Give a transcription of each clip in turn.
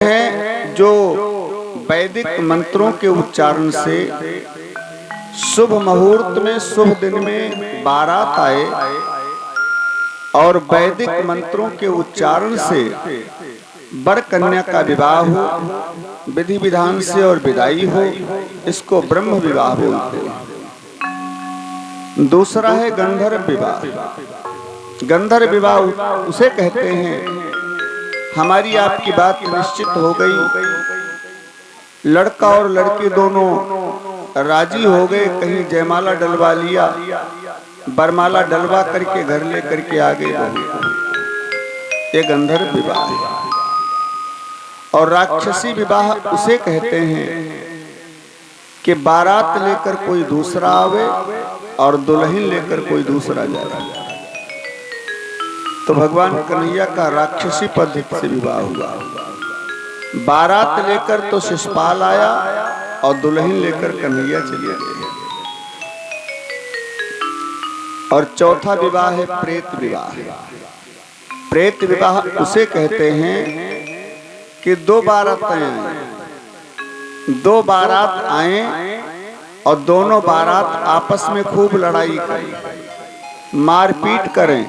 हैं जो वैदिक मंत्रों के उच्चारण से शुभ मुहूर्त में शुभ दिन में बारात आए और वैदिक मंत्रों के उच्चारण से वर कन्या का विवाह हो, विधि विधान से और विदाई हो, इसको ब्रह्म विवाह बोलते हैं। दूसरा है गंधर्व विवाह। गंधर्व विवाह उसे कहते हैं हमारी आपकी बात निश्चित हो गई, लड़का और लड़की दोनों राजी हो गए, कहीं जयमाला डलवा लिया, बरमाला डलवा करके घर ले करके आ गए, ये गंधर्व विवाह है। और राक्षसी विवाह उसे कहते हैं कि बारात लेकर कोई दूसरा आवे और दुल्हन लेकर कोई दूसरा जाए। तो भगवान कन्हैया का राक्षसी पद्धति से विवाह हुआ। बारात लेकर तो शिशुपाल आया और दुल्हन लेकर कन्हैया चले गए। और चौथा विवाह है प्रेत विवाह। प्रेत विवाह उसे कहते हैं कि दो बारात आए और दोनों बारात आपस में खूब लड़ाई करें, मारपीट करें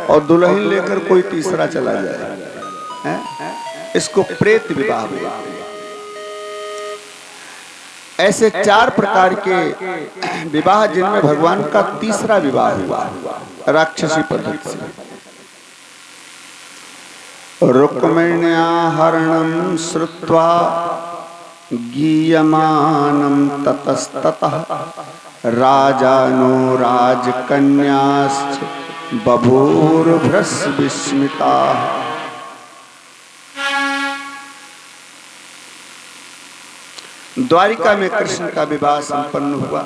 और दुल्हन लेकर कोई तीसरा चला जाए, इसको प्रेत विवाह बोलते हैं। ऐसे चार प्रकार के विवाह जिनमें भगवान का तीसरा विवाह हुआ राक्षसी पद्धति से। रुक्मिण्या हरणं श्रुत्वा गीयमानं ततस्ततः राजानो राजकन्याश्च बभूवुर्भृश विस्मिताः। द्वारिका में कृष्ण का विवाह संपन्न हुआ।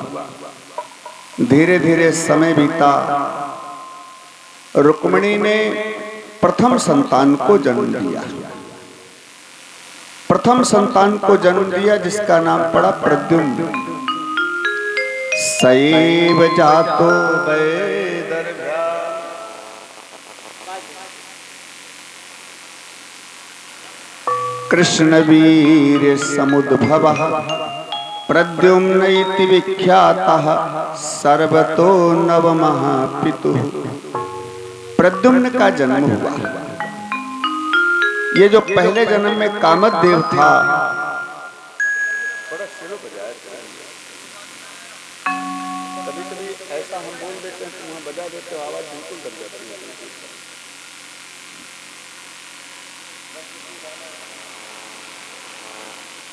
धीरे धीरे समय बीता। रुक्मिणी ने प्रथम संतान को जन्म दिया। प्रथम संतान को जन्म दिया जिसका नाम पड़ा प्रद्युम्न। सैव जातो वैदर्भ्या कृष्णवीर समुद्भवः प्रद्युम्न इति विख्यातः सर्वतो नवमः पितुः। प्रद्युम्न का जन्म हुआ। ये जो पहले जन्म में कामदेव था, कभी-कभी ऐसा हम बोल देते हैं तो वहां बजा देते हो, आवाज बिल्कुल दब जाती है।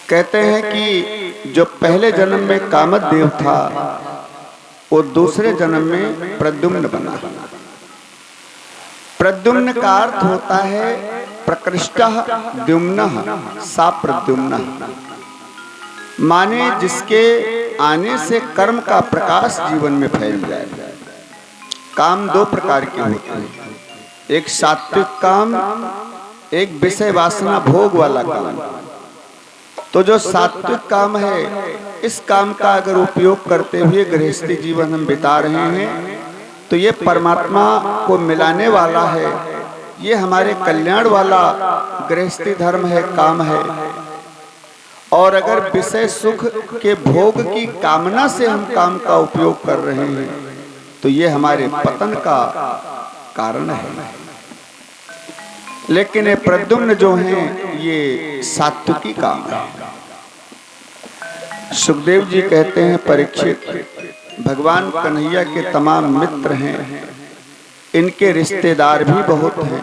कहते हैं कि जो पहले जन्म में कामदेव था वो दूसरे जन्म में प्रद्युम्न बना। प्रद्युम्न का अर्थ होता है प्रकृष्टः द्युम्नः सा प्रद्युम्नः, माने जिसके आने से कर्म का प्रकाश जीवन में फैल जाए। काम दो प्रकार के होते हैं, एक सात्विक काम, एक विषय वासना भोग वाला काम। तो जो सात्विक काम है, इस काम का अगर उपयोग करते हुए गृहस्थी जीवन हम बिता रहे हैं तो ये परमात्मा को मिलाने वाला है, ये हमारे कल्याण वाला गृहस्थी धर्म है, काम है। और अगर विषय सुख के भोग की कामना से हम काम का उपयोग कर रहे हैं तो ये हमारे पतन का कारण है। लेकिन ये प्रद्युम्न जो हैं ये सात्विकी काम है। सुखदेव जी कहते हैं परीक्षित, भगवान कन्हैया के तमाम मित्र हैं, इनके रिश्तेदार भी बहुत हैं,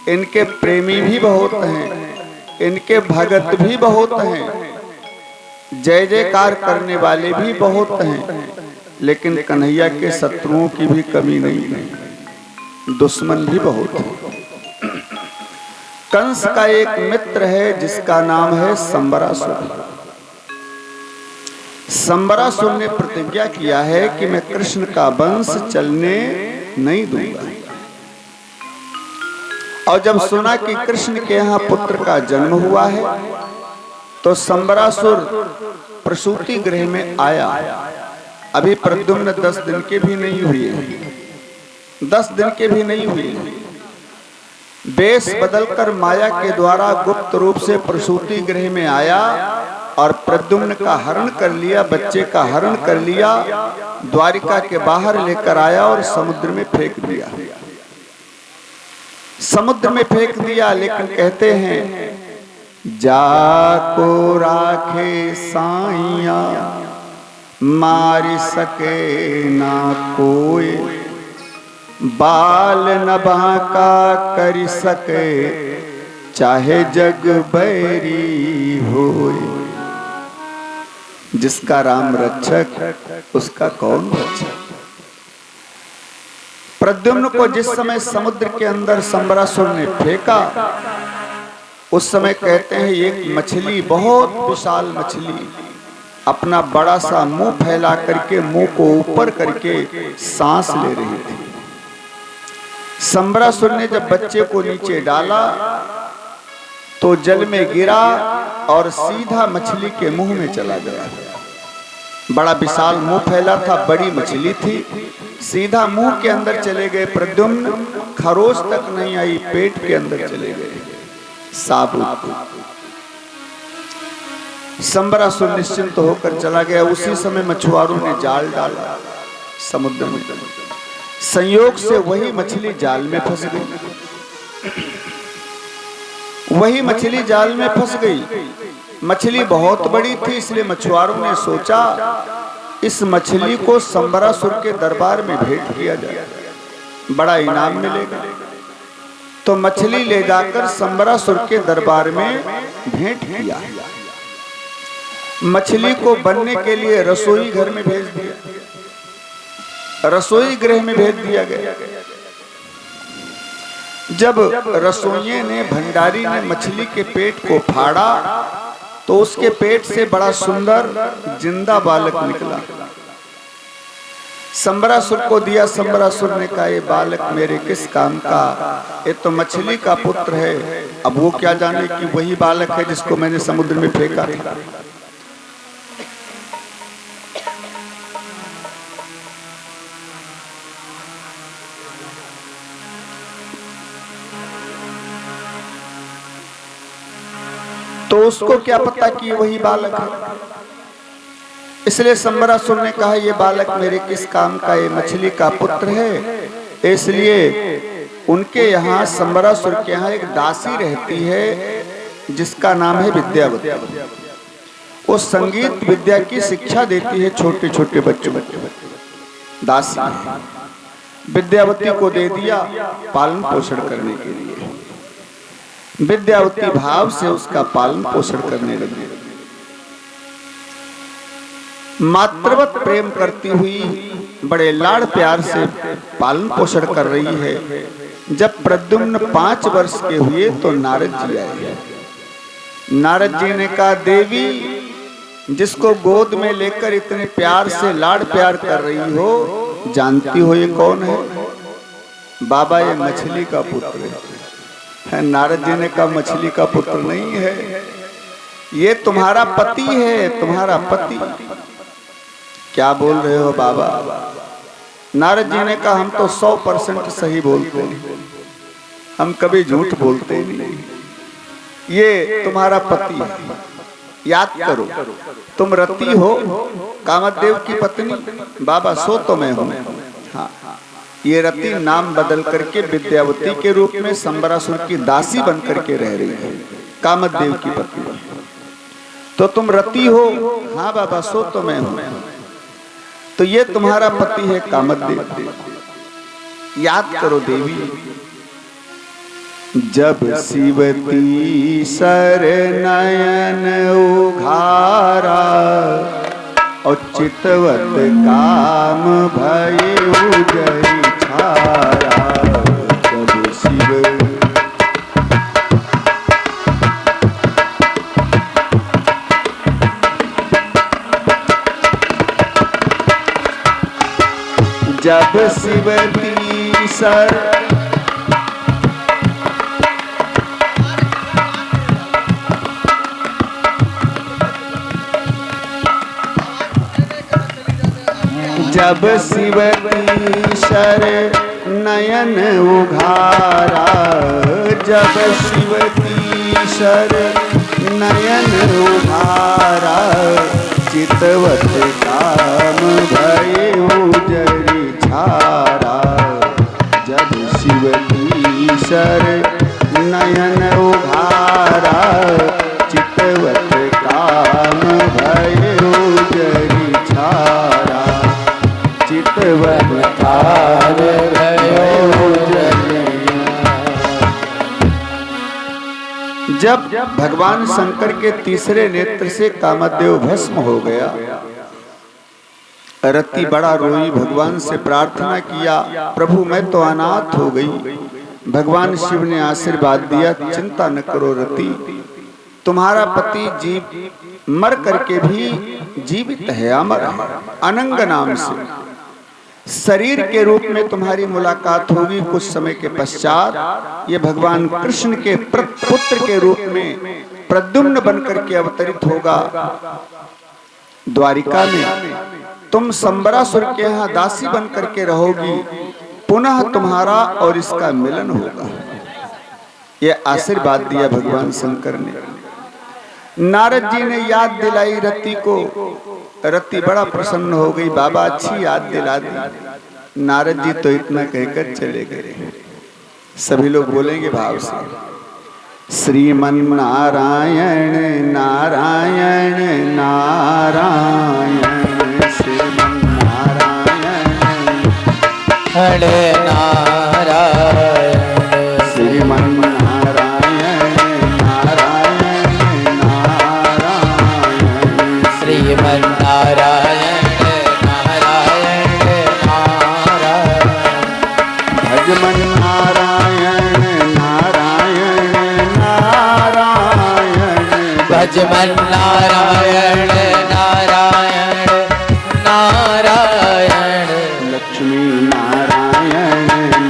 इनके प्रेमी भी बहुत हैं, इनके भगत भी बहुत हैं, जय जयकार करने वाले भी बहुत हैं, लेकिन कन्हैया के शत्रुओं की भी कमी नहीं है, दुश्मन भी बहुत हैं। कंस का एक मित्र है जिसका नाम है संबरासुर। संबरासुर ने प्रतिज्ञा किया है कि मैं कृष्ण का वंश चलने नहीं दूंगा। और जब सुना कि कृष्ण के यहाँ पुत्र का जन्म हुआ है तो संबरासुर प्रसूति गृह में आया। अभी प्रद्युम्न 10 दिन के भी नहीं हुए, 10 दिन के भी नहीं हुए। वेश बदलकर माया के द्वारा गुप्त रूप से प्रसूति गृह में आया और प्रद्युम्न का हरण कर लिया, बच्चे का हरण कर लिया, द्वारिका के बाहर लेकर आया और समुद्र में फेंक दिया। समुद्र में फेंक दिया, लेकिन कहते हैं जाको राखे साइया मार सके ना कोई, बाल न बांका कर सके चाहे जग बैरी होए। जिसका राम रक्षक उसका कौन रक्षक। प्रद्युम्न को जिस समय समुद्र के अंदर संबरासुर ने फेंका, उस समय कहते हैं एक मछली, बहुत विशाल मछली, अपना बड़ा सा मुंह फैला करके, मुंह को ऊपर करके सांस ले रही थी। संबरासुर ने जब बच्चे को नीचे डाला तो जल में गिरा और सीधा मछली के मुंह में चला गया। बड़ा विशाल मुंह फैला था, बड़ी मछली थी, सीधा मुंह के अंदर चले गए। प्रद्युम्न खरोच तक नहीं आई, पेट के अंदर चले गए साबुत। संबरासुर निश्चिंत होकर चला गया। उसी समय मछुआरों ने जाल डाला समुद्र में, संयोग से वही मछली जाल में फंस गई। वही मछली जाल में फंस गई। मछली बहुत बड़ी थी, इसलिए मछुआरों ने सोचा इस मछली को संबरासुर के दरबार में भेंट किया जाए, बड़ा इनाम मिलेगा। तो मछली ले जाकर संबरासुर के दरबार में भेंट किया। मछली को बनने के लिए रसोई घर में भेज दिया, रसोई गृह में भेज दिया गया। जब रसोइये ने, भंडारी ने मछली के पेट को फाड़ा तो उसके पेट से बड़ा सुंदर जिंदा बालक निकला। संबरासुर को दिया। संबरासुर ने कहा ये बालक मेरे किस काम का, ये तो मछली का पुत्र है। अब वो क्या जाने कि वही बालक है जिसको मैंने समुद्र में फेंका था। तो उसको क्या पता कि वही बालक है। इसलिए संबरासुर ने कहा ये बालक मेरे किस काम का, ये मछली का पुत्र है। इसलिए उनके यहाँ, संबरासुर के यहाँ एक दासी रहती है जिसका नाम है विद्यावती। वो संगीत विद्या की शिक्षा देती है छोटे छोटे बच्चों को। दासी विद्यावती को दे दिया पालन पोषण करने के लिए। विद्यावती भाव से उसका पालन पोषण करने लगी। मातृवत प्रेम करती हुई बड़े लाड़ प्यार से पालन पोषण कर रही है। जब प्रद्युम्न 5 वर्ष के हुए तो नारद जी आए। नारद जी ने कहा देवी, जिसको गोद में लेकर इतने प्यार से लाड़ प्यार कर रही हो, जानती हो ये कौन है? बाबा ये मछली का पुत्र है। नारद जी ने कहा मछली का पुत्र नहीं है, ये तुम्हारा पति है, तुम्हारा पति। क्या बोल रहे हो बाबा? नारद जी ने कहा हम तो 100% सही बोलते हैं, हम कभी झूठ बोलते नहीं। ये तुम्हारा पति है, याद करो तुम रति हो, कामदेव की पत्नी। बाबा सो तो मैं हूं। हाँ, ये रति नाम बदल करके विद्यावती के रूप में संबरासुर की दासी बन करके रह रही है, कामदेव की पत्नी। तो तुम रति हो? हाँ बाबा सो तो मैं हूं। तो ये तुम्हारा पति है कामदेव। याद करो देवी, जब शिवती सर नयन उघारा और चितवत काम भयउ जय छारा। जब शिव जब शिवती सर जब शिवती शर नयन उघारा, जब शिव की शर नयन उघारा, चितवत काम भये उजरी छारा। जब शिव की शर नयन उघारा, चितवत काम भये उजरी छारा। चितवत काम भये उजरी। जब भगवान शंकर के तीसरे नेत्र से कामदेव भस्म हो गया, रति बड़ा रोई, भगवान से प्रार्थना किया, प्रभु मैं तो अनाथ हो गई। भगवान शिव ने आशीर्वाद दिया, चिंता न करो रति, तुम्हारा पति जीव मर करके भी जीवित है, अमर है, अनंग नाम से। शरीर के रूप में तुम्हारी मुलाकात होगी कुछ समय के पश्चात। ये भगवान कृष्ण के पुत्र के रूप में प्रद्युम्न बनकर के अवतरित होगा द्वारिका में। तुम संबरासुर के यहाँ दासी बनकर के रहोगी, पुनः तुम्हारा और इसका मिलन होगा। ये आशीर्वाद दिया भगवान शंकर ने। नारद जी ने याद दिलाई रति को, रति बड़ा प्रसन्न हो गई, बाबा अच्छी याद दिला दी। नारद जी तो इतना कहकर चले गए। सभी लोग बोलेंगे भाव से, श्रीमन नारायण नारायण नारायण, श्रीमन नारायण हरे नारायण, श्रीमन नारायण नारायण नारायण, श्रीमन नारायण नारायण नारायण, भजमन नारायण नारायण नारायण, भजमन नारायण नारायण नारायण, लक्ष्मी नारायण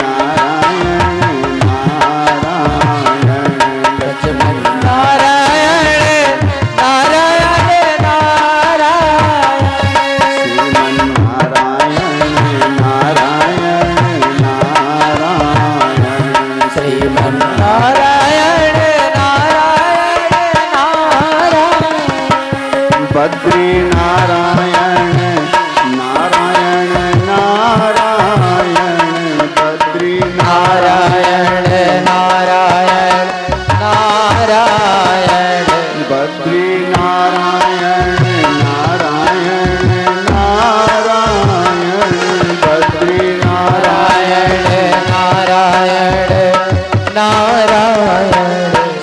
नारायण नारायण, भजमन नारायण नारायण नारायण, श्रीमन नारायण नारायण नारायण, श्रीमन नारायण नारायण नारायण, बद्री नारायण नारायण नारायण, बद्री नारायण नारायण नारायण, बद्री नारायण नारायण नारायण, बद्री नारायण नारायण नारायण,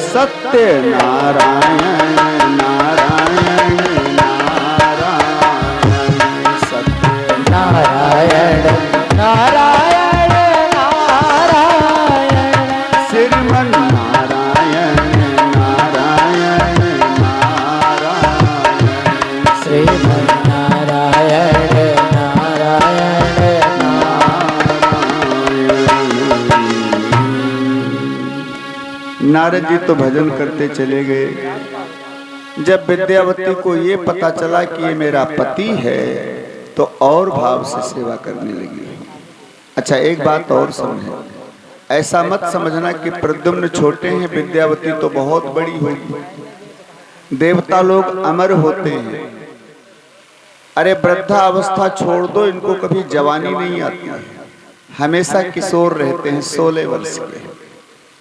सत्य नारायण नारायण नारायण, सत्य नारायण नारायण नारायण, श्रीमन नारायण नारायण नारायण, श्रीमन नारायण नारायण नारद जी तो भजन करते चले गए। जब विद्यावती को ये पता चला कि ये मेरा पति है, तो और भाव से सेवा करने लगी। अच्छा एक बात और समझे, ऐसा मत समझना कि प्रद्युम्न छोटे हैं, विद्यावती तो बहुत बड़ी होगी। देवता लोग अमर होते हैं। अरे वृद्धा अवस्था छोड़ दो, इनको कभी जवानी नहीं आती, हमेशा किशोर रहते हैं। 16 वर्ष के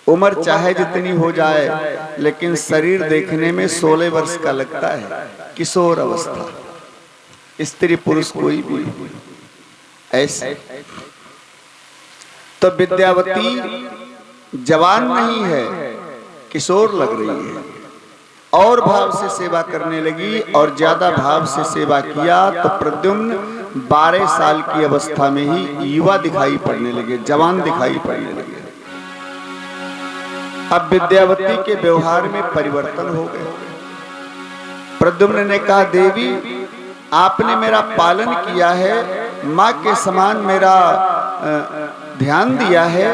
उम्र चाहे जितनी हो जाए, लेकिन शरीर देखने में 16 वर्ष का लगता है, किशोर अवस्था। स्त्री पुरुष कोई भी ऐसे। तो विद्यावती जवान नहीं है, किशोर लग रही है, और भाव से सेवा करने लगी। और ज्यादा भाव से सेवा किया तो प्रद्युम्न 12 साल की अवस्था में ही युवा दिखाई पड़ने लगे, जवान दिखाई पड़ने लगे। अब विद्यावती के व्यवहार में परिवर्तन हो गया। प्रद्युम्न ने कहा, देवी आपने मेरा पालन किया है, माँ के समान मेरा ध्यान दिया है,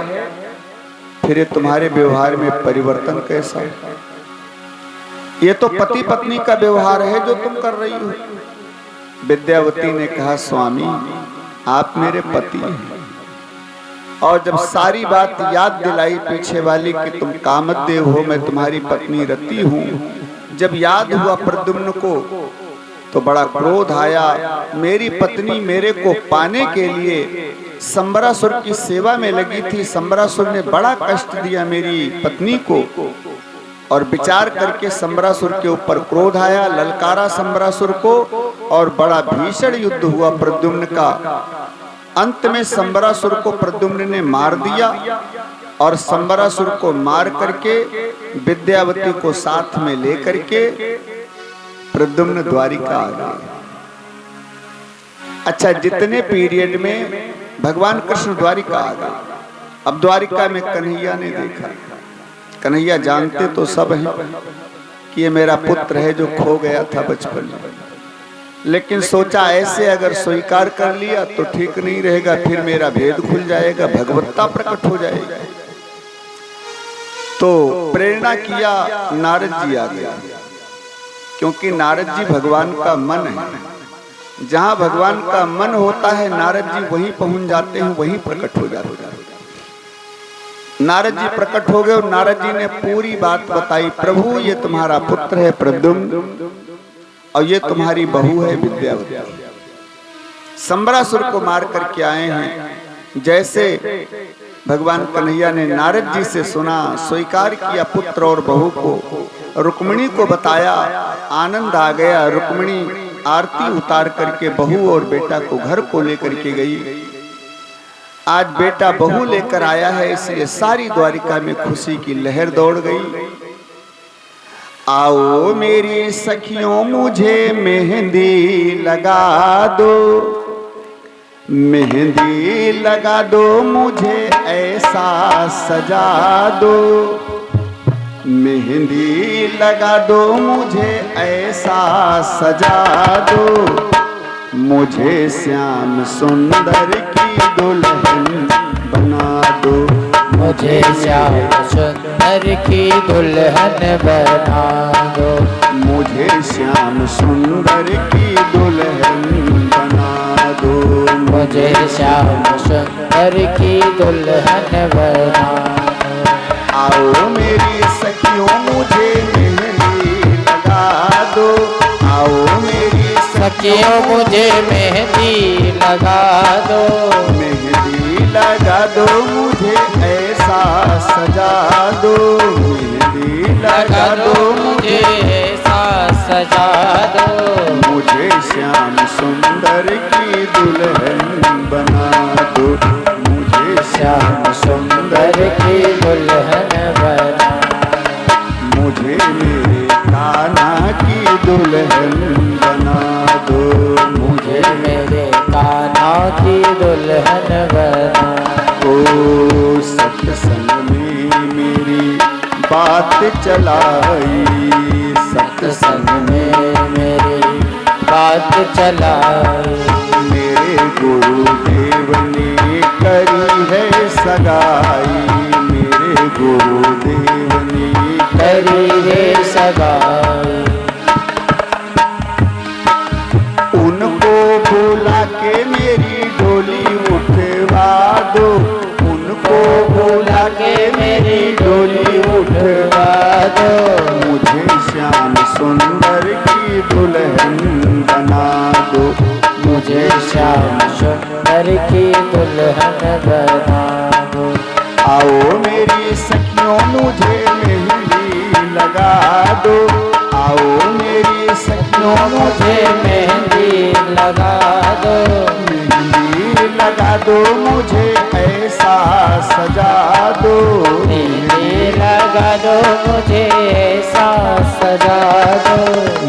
फिर ये तुम्हारे व्यवहार में परिवर्तन कैसा? ये तो पति पत्नी का व्यवहार है जो तुम कर रही हो। विद्यावती ने कहा, स्वामी आप मेरे पति हैं और जब सारी बात याद दिलाई पीछे वाली कि तुम कामदेव हो, मैं तुम्हारी पत्नी रति हूँ, जब याद हुआ प्रद्युम्न को तो बड़ा क्रोध आया। मेरी पत्नी मेरे को पाने के लिए संबरासुर की सेवा में लगी थी, संबरासुर ने बड़ा कष्ट दिया मेरी पत्नी को। और विचार करके संबरासुर के ऊपर क्रोध आया, ललकारा संबरासुर को और बड़ा भीषण युद्ध हुआ प्रद्युम्न का। अंत में संबरासुर को प्रद्युम्न ने मार दिया और संबरासुर को मार करके विद्यावती को साथ में लेकर के प्रद्युम्न द्वारिका आ गए। अच्छा, जितने पीरियड में भगवान कृष्ण द्वारिका आ गए। अब द्वारिका में कन्हैया ने देखा, कन्हैया जानते तो सब हैं कि ये मेरा पुत्र है जो खो गया था बचपन में, लेकिन सोचा ऐसे अगर स्वीकार कर लिया तो ठीक नहीं रहेगा, फिर मेरा भेद खुल जाएगा, भगवत्ता प्रकट हो जाएगी। तो प्रेरणा किया, नारद जी आ गया, क्योंकि नारद जी भगवान का मन है। जहां भगवान का मन होता है नारद जी वहीं पहुंच जाते हैं, वहीं प्रकट हो जाते हैं। नारद जी प्रकट हो गए और नारद जी ने पूरी बात बताई, प्रभु ये तुम्हारा पुत्र है प्रद्युम्न और ये तुम्हारी बहू है विद्यावती। संबरासुर को मार करके आए हैं। जैसे भगवान कन्हैया ने नारद जी से सुना, स्वीकार किया पुत्र और बहू को, रुक्मिणी को बताया, आनंद आ गया। रुक्मिणी आरती उतार करके बहू और बेटा को घर को लेकर के गई। आज बेटा बहू लेकर आया है, इसलिए सारी द्वारिका में खुशी की लहर दौड़ गई। आओ मेरी सखियों मुझे मेहंदी लगा दो, मेहंदी लगा दो मुझे ऐसा सजा दो, मेहंदी लगा दो मुझे ऐसा सजा दो, मुझे श्याम सुंदर की दुल्हन बना दो, मुझे श्याम सुंदर की दुल्हन बना दो, मुझे श्याम सुंदर की दुल्हन बना दो, मुझे श्याम सुंदर की दुल्हन बना दो। आओ मेरी सखियों मुझे मेहंदी लगा दो, आओ मेरी सखियों मुझे मेहंदी लगा दो, मेहंदी लगा दो मुझे ऐसा सजा दो, मेहंदी लगा दो मुझे ऐसा सजा दो, मुझे श्याम सुंदर की दुल्हन बना दो, मुझे श्याम सुंदर की दुल्हन बना, मुझे मेरे कान्हा की दुल्हन बना दो, मुझे मेरे कान्हा की दुल्हन बना। ओ सत्संग में मेरी बात चलाई, सत्संग में मेरी बात चलाई, मेरे गुरुदेव ने करी है सगाई, मेरे गुरुदेव ने करी है सगाई, उनको बुला के मेरी डोली उठवा दो, उनको बुला के मेरी डोली उठवा दो, मुझे श्याम सुंदर की दुल्हन बना दो, मुझे श्याम सुंदर की दुल्हन बना दो। आओ मेरी सखियों मुझे मेहंदी लगा दो, आओ मेरी सखियों मुझे मेहंदी लगा दो, मेहंदी लगा दो मुझे ऐसा सजा दो, मेहंदी लगा दो मुझे ऐसा सजा दो,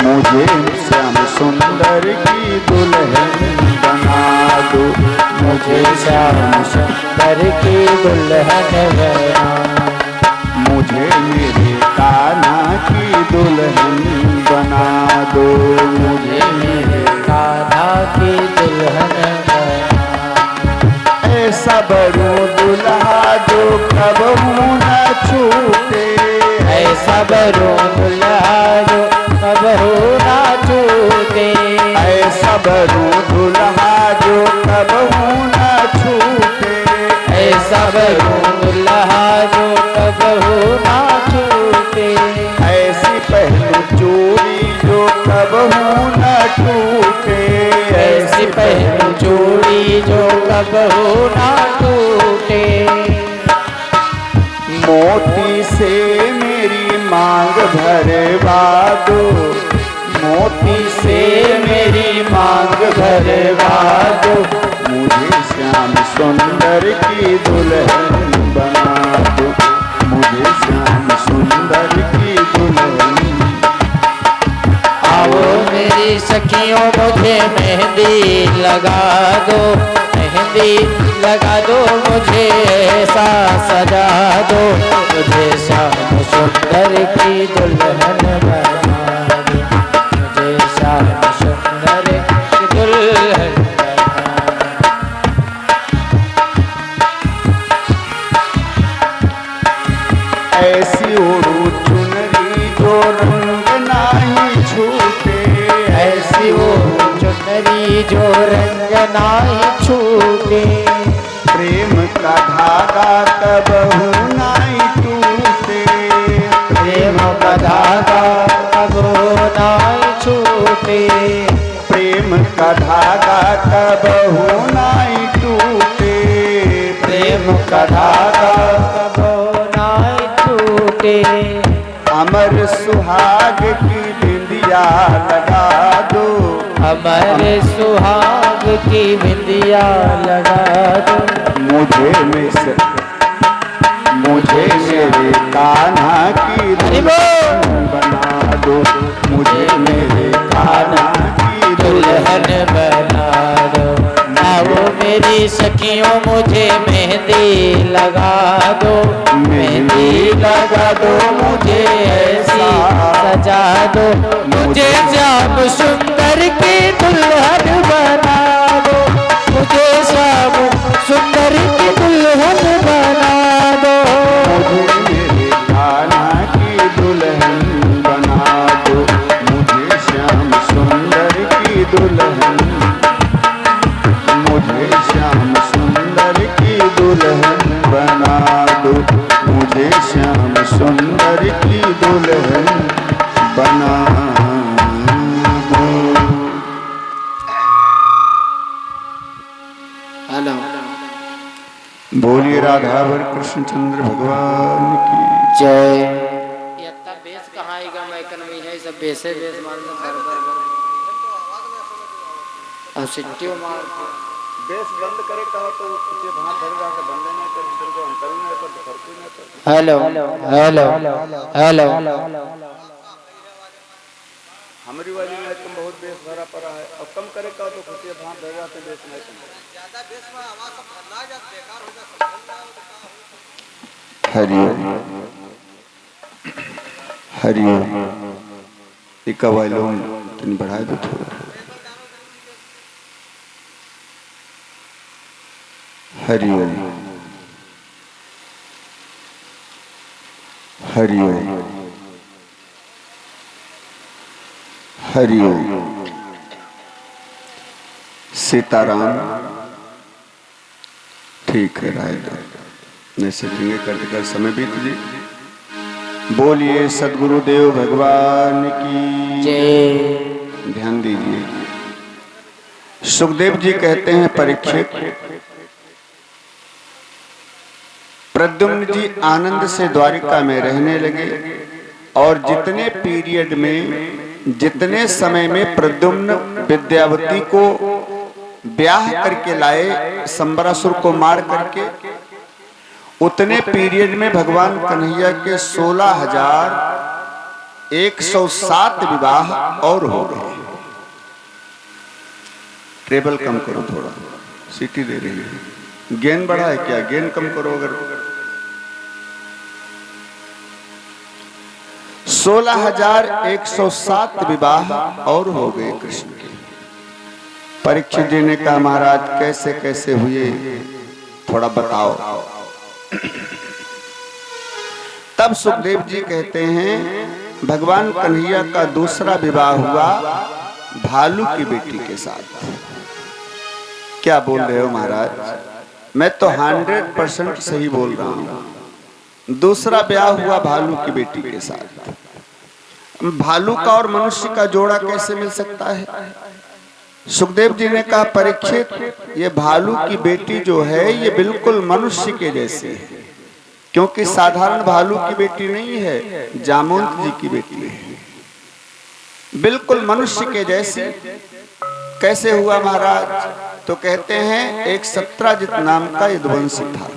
मुझे श्याम सुंदर की दुल्हन बना दो, मुझे श्याम सुंदर की दुल्हन बना, मुझे मेरे कान्हा की दुल्हन बना दो, मुझे मेरे कान्हा की दुल्हन बना, ऐसा बड़ो दुल्हा जो कबहू न छूटे, ऐसा बरो दुल्हा जो कबहू ना छूटे, ऐसा बड़ो दुल्हा जो कबहू न छूटे, ऐसा भरवा दो, मोती से मेरी मांग भरवा दो, मुझे श्याम सुंदर की दुल्हन बना दो, मुझे श्याम सुंदर की दुल्हन। आओ मेरी सखियों मुझे मेहंदी लगा दो, मेहंदी लगा दो मुझे ऐसा सजा दो, मुझे श्याम सुंदर की दुल्हन बना दो, मुझे श्याम सुंदर की दुल्हन बना दो। ऐसी ओढ़ू चुनरी जो रंग नाही छूटे, ऐसी वो चुनरी जो रंग नाही छूटे, प्रेम का धागा कबहू नाही टूटे, प्रेम का धागा कबो नाही छूटे, प्रेम का धागा कबहू नाही टूटे, प्रेम का धागा कबो नाही छूटे। अमर सुहाग की बिंदिया लगा दो, अमर सुहाग की बिंदिया लगा दो, मुझे मेरे कान्हा की दुल्हन बना दो, मुझे मेरे कान्हा की दुल्हन बना दो। आओ मेरी सखियों मुझे मेहंदी लगा दो, मेहंदी लगा दो मुझे ऐसी सजा दो, मुझे श्याम सुंदर की दुल्हन बना दो, मुझे श्याम सुंदर की दुल्हन बना दो, मुझे मेरे कान्हा की दुल्हन बना दो, मुझे श्याम सुंदर की दुल्हन, मुझे श्याम सुंदर की दुल्हन बना दो, मुझे श्याम सुंदर की दुल्हन बना दो। हेलो बोलिए राधावर कृष्णचंद्र भगवान की जय। ये तब बेस कहाँ आएगा, मैं कन्वी है सब बेसे बेस मारना बराबर अब सिट्टी मार बेस बंद करे कहो तो उसके भाग धर रहा है, बंद नहीं कर इधर को अंतर नहीं कर फर्क नहीं कर। हेलो हेलो हेलो हमारी वाली में तुम बहुत बेस भरा पड़ा है, अब कम करे कहो तो खुशी भाग धर रहा है, बेस नहीं कर ज्यादा बेस में आवाज सब फैला जा बेकार हो जा। हरिओम हरिओम इका वॉल्यूम तुम बढ़ा दो थोड़ा। हरिओम हरिओम हरिओम सीताराम। ठीक है राय नहीं सकेंगे करते कर समय बीत जी। बोलिए सद्गुरुदेव भगवान की जय। ध्यान दीजिए। सुखदेव जी कहते हैं परीक्षित, प्रद्युम्न जी आनंद से द्वारिका में रहने लगे और जितने पीरियड में जितने समय में प्रद्युम्न विद्यावती को ब्याह करके लाए संबरासुर को मार करके, उतने पीरियड में भगवान कन्हैया के 16,107 विवाह और हो गए। टेबल कम करो थोड़ा, सीटी दे रही है। गेन बढ़ा है क्या? गेन कम करो। अगर 16,107 विवाह और हो गए कृष्ण के। परीक्षित जी ने कहा महाराज कैसे कैसे हुए थोड़ा बताओ। तब सुखदेव जी कहते हैं भगवान कन्हैया का दूसरा विवाह हुआ भालू की बेटी के साथ। क्या बोल रहे हो महाराज? मैं तो 100% सही बोल रहा हूं। दूसरा ब्याह हुआ भालू की बेटी के साथ। भालू का और मनुष्य का जोड़ा कैसे मिल सकता है? सुखदेव जी ने कहा परीक्षित, ये भालू की बेटी जो है ये बिल्कुल मनुष्य के जैसी है, क्योंकि साधारण भालू की बेटी नहीं है, जामवंत जी की बेटी है। बिल्कुल मनुष्य के जैसी। कैसे हुआ महाराज? तो कहते हैं एक सत्राजित नाम का यदुवंशी था।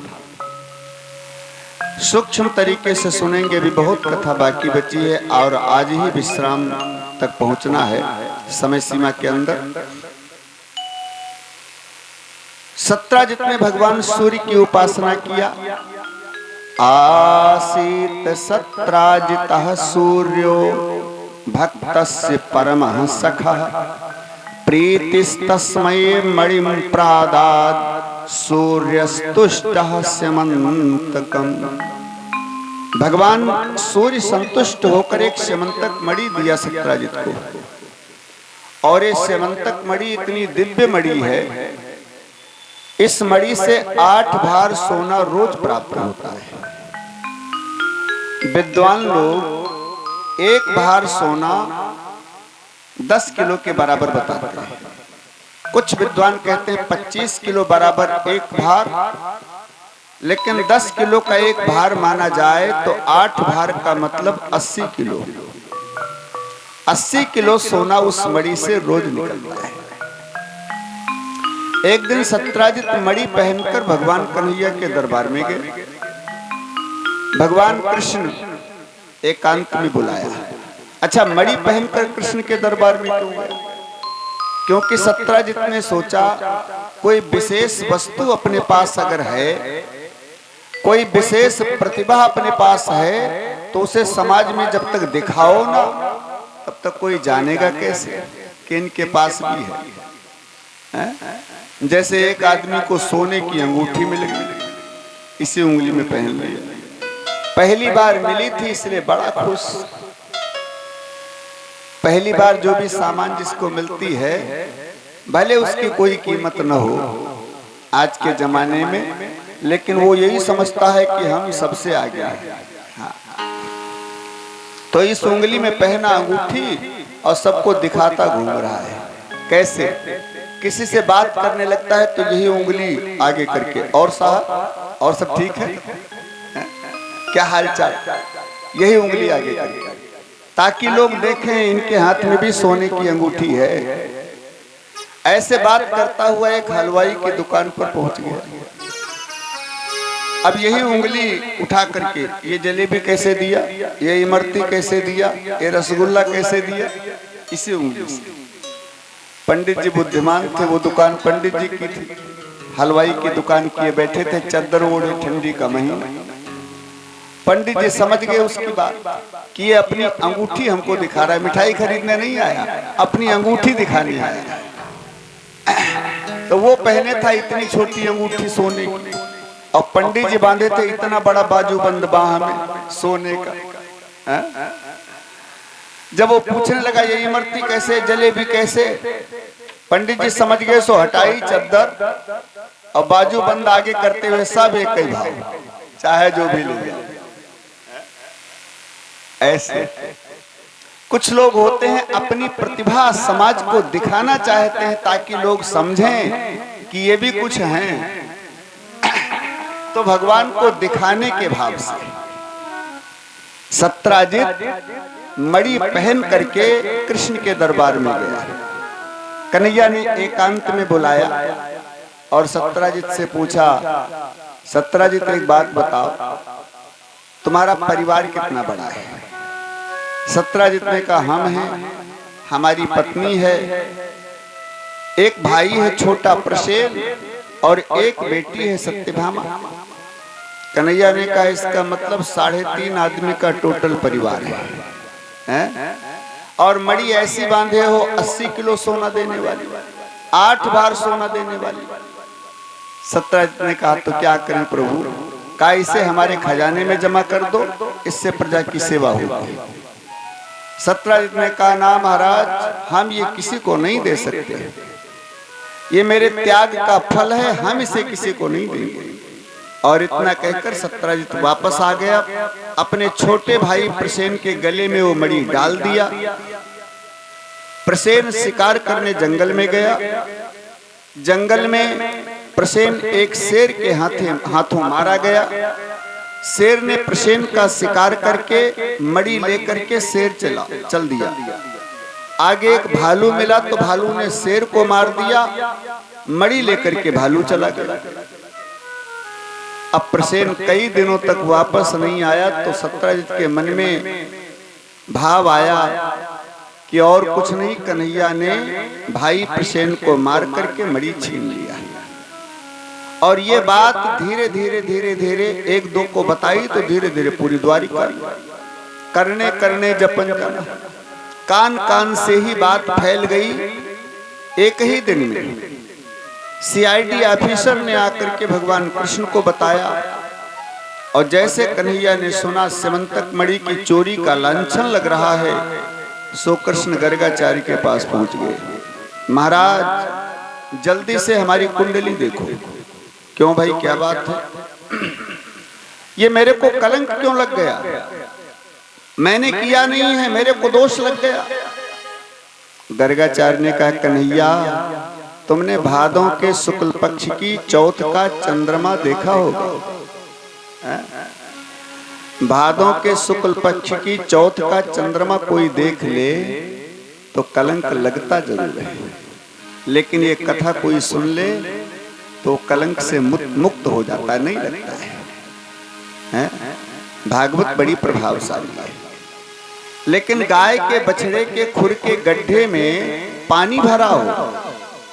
सूक्ष्म तरीके से सुनेंगे, भी बहुत कथा बाकी बची है और आज ही विश्राम तक पहुंचना है समय सीमा के अंदर। सत्राजित ने भगवान सूर्य की उपासना किया। आसीत सत्राजितः सूर्यो भक्तस्य परमः सखः प्रीतिस्तस्मै मणिं प्रादात् सूर्यस्तुष्टः स्यमन्तकम्। भगवान सूर्य संतुष्ट होकर एक स्यमंतक मणि दिया सत्राजित को, और ये स्यमंतक मणि इतनी दिव्य मणि है, इस मणि से 8 भार सोना रोज प्राप्त होता है। विद्वान लोग 1 भार सोना 10 किलो के बराबर बताते हैं। कुछ विद्वान कहते हैं 25 किलो बराबर 1 भार, लेकिन 10 किलो का 1 भार माना जाए तो 8 भार का मतलब 80 किलो। 80 किलो सोना उस मणि से रोज निकलता है। एक दिन सत्राजित मणि पहनकर भगवान कन्हैया के दरबार में गए। भगवान कृष्ण एकांत में बुलाया। अच्छा, मणि पहनकर कृष्ण के दरबार में क्यों गए? क्योंकि सत्राजित ने सोचा कोई विशेष वस्तु अपने पास अगर है, कोई विशेष प्रतिभा अपने पास है, तो उसे समाज में जब तक दिखाओ ना, तब तक कोई जानेगा कैसे कि इनके पास भी है? जैसे एक आदमी को सोने की अंगूठी मिल गई, इसी उंगली में पहन लिया। पहली बार मिली थी इसलिए बड़ा खुश। पहली बार जो भी सामान जिसको मिलती है, भले उसकी कोई कीमत न हो आज के जमाने में, लेकिन वो यही समझता है कि हम सबसे आगे हैं। हाँ। तो इस उंगली में पहना अंगूठी और सबको दिखाता घूम रहा है। कैसे? किसी से बात करने लगता है तो यही उंगली आगे करके, और साहब और सब ठीक है, क्या हालचाल, यही उंगली आगे करके, ताकि लोग देखें इनके हाथ में भी सोने की अंगूठी है। ऐसे बात करता हुआ एक हलवाई की दुकान पर पहुंच गया। अब यही उंगली उठा करके ये जलेबी कैसे दिया, ये इमरती कैसे दिया, ये रसगुल्ला कैसे दिया, इसी उंगली से। पंडित जी बुद्धिमान थे, वो दुकान पंडित जी की थी, हलवाई की दुकान किए बैठे थे, चद्दर ओढ़े, ठंडी का महीना। पंडित जी समझ गए उसकी बात कि ये अपनी अंगूठी हमको दिखा रहा है, मिठाई खरीदने नहीं आया, अपनी अंगूठी दिखाने आया। तो वो पहने था इतनी छोटी अंगूठी सोने की, और पंडित जी बांधे थे इतना बड़ा बाजूबंद बाह में सोने का। जब वो पूछने लगा ये इमरती कैसे, जलेबी कैसे, पंडित जी समझ गए, सो हटाई चद्दर और बाजूबंद आगे करते हुए सब एक ही भाव, चाहे जो भी ले जाए। ऐसे कुछ लोग होते हैं अपनी प्रतिभा समाज को दिखाना चाहते हैं ताकि लोग समझें कि ये भी कुछ हैं। तो भगवान को दिखाने के भाव से सत्राजित मणि पहन करके कृष्ण के दरबार में गया। कन्हैया ने एकांत में बुलाया और सत्राजित से पूछा, सत्राजित एक बात बताओ, तुम्हारा परिवार कितना बड़ा है? सत्राजित ने कहा, हम हैं, हमारी पत्नी है, एक भाई है छोटा प्रसेन और एक बेटी है सत्यभामा। कन्हैया ने कहा, इसका मतलब 3.5 आदमी का टोटल परिवार है? और मणि ऐसी बांधे हो 80 किलो सोना देने वाली, 8 बार सोना देने वाली। सत्राजित ने कहा, तो क्या करें प्रभु? कहा, इसे हमारे खजाने में जमा कर दो, इससे प्रजा की सेवा होगी। सत्राजित ने कहा, ना महाराज, हम ये किसी को नहीं दे सकते, ये मेरे त्याग का फल है, हम इसे किसी को नहीं देंगे। और इतना कहकर सत्राजित वापस आ गया। अपने छोटे भाई प्रसेन के गले में वो मणि डाल दिया। प्रसेन शिकार करने जंगल में गया। जंगल में प्रसेन एक शेर के हाथों मारा गया। शेर ने प्रसेन का शिकार करके मणि लेकर के शेर चल दिया। आगे एक भालू मिला तो भालू ने शेर को मार दिया, मणि लेकर के भालू चला गया। अब प्रसेन कई दिनों तक वापस नहीं आया तो सत्यजित के मन में भाव आया कि और कुछ नहीं, कन्हैया ने भाई प्रसेन को मार करके मणि छीन लिया। और ये बात धीरे धीरे धीरे धीरे एक दो को बताई तो धीरे धीरे पूरी द्वारिका करने करने जपन जाना, कान कान से ही बात फैल गई। एक ही दिन में सीआईडी ऑफिसर ने आकर के भगवान कृष्ण को बताया, और जैसे कन्हैया ने सुना सिमंतक मणि की चोरी का लांछन लग रहा है, सो कृष्ण गर्गाचार्य के पास पहुंच गए। महाराज जल्दी से हमारी कुंडली देखो। क्यों भाई, क्या बात है? ये मेरे को कलंक क्यों लग गया? मैंने किया नहीं है, मेरे को दोष लग गया। गर्गाचार्य ने कहा, कन्हैया तुमने भादों के शुक्ल पक्ष की चौथ का चंद्रमा देखा होगा। भादों के शुक्ल पक्ष की चौथ का चंद्रमा कोई देख ले तो कलंक लगता जरूर है, लेकिन ये कथा कोई सुन ले तो कलंक से मुक्त हो जाता है, नहीं लगता है। भागवत बड़ी प्रभावशाली है। लेकिन गाय के बछड़े के खुर के गड्ढे में पानी भरा हो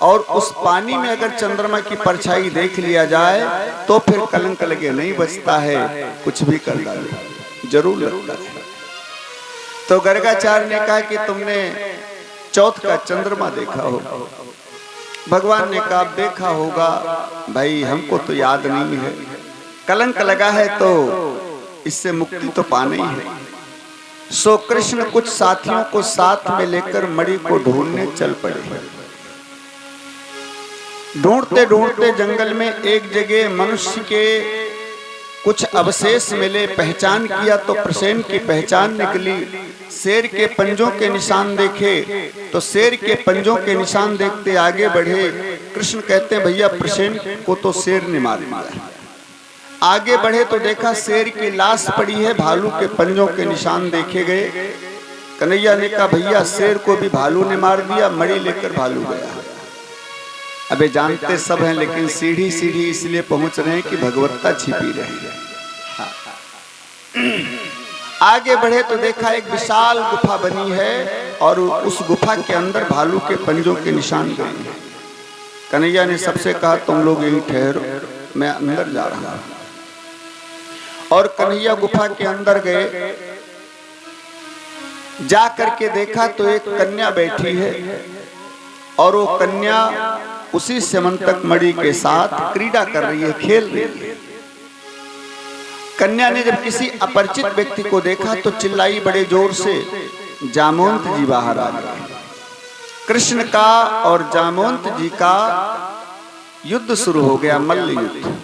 और उस पानी में अगर चंद्रमा की परछाई देख लिया जाए तो फिर कलंक लगे, नहीं बचता है, कुछ भी कर डाले जरूर लगता है। तो गर्गाचार्य ने कहा कि तुमने चौथ का चंद्रमा देखा हो। भगवान ने कहा देखा होगा भाई, हमको तो याद नहीं है। कलंक लगा है तो इससे मुक्ति तो पाना ही है। सो कृष्ण कुछ साथियों को साथ में लेकर मणि को ढूंढने चल पड़े। ढूंढते ढूंढते जंगल में एक जगह मनुष्य के कुछ अवशेष मिले। पहचान किया तो प्रसेन की पहचान निकली। शेर के पंजों के निशान देखे तो शेर के पंजों के निशान देखते आगे बढ़े। कृष्ण कहते हैं भैया प्रसेन को तो शेर ने मार दिया। आगे बढ़े तो देखा शेर की लाश पड़ी है, भालू के पंजों के निशान देखे गए। कन्हैया ने कहा भैया शेर को भी भालू ने मार दिया, मणि लेकर भालू गया। अबे जानते सब हैं, लेकिन सीढ़ी सीढ़ी इसलिए पहुंच रहे हैं कि भगवत्ता छिपी रही है। आगे बढ़े तो देखा एक विशाल गुफा बनी है और उस गुफा के अंदर भालू के पंजों के निशान गए हैं। कन्हैया ने सबसे कहा तुम लोग यहीं ठहरो, मैं अंदर जा रहा हूं। और कन्हैया गुफा के अंदर गए। जा करके देखा तो एक कन्या बैठी है और वो कन्या उसी सिमंतक मणि के साथ क्रीड़ा कर रही है, खेल रही है। कन्या ने जब किसी अपरिचित व्यक्ति को देखा तो चिल्लाई बड़े जोर से, जामवंत जी बाहर आ गए। कृष्ण का और जामवंत जी का युद्ध शुरू हो गया, मल्ल युद्ध।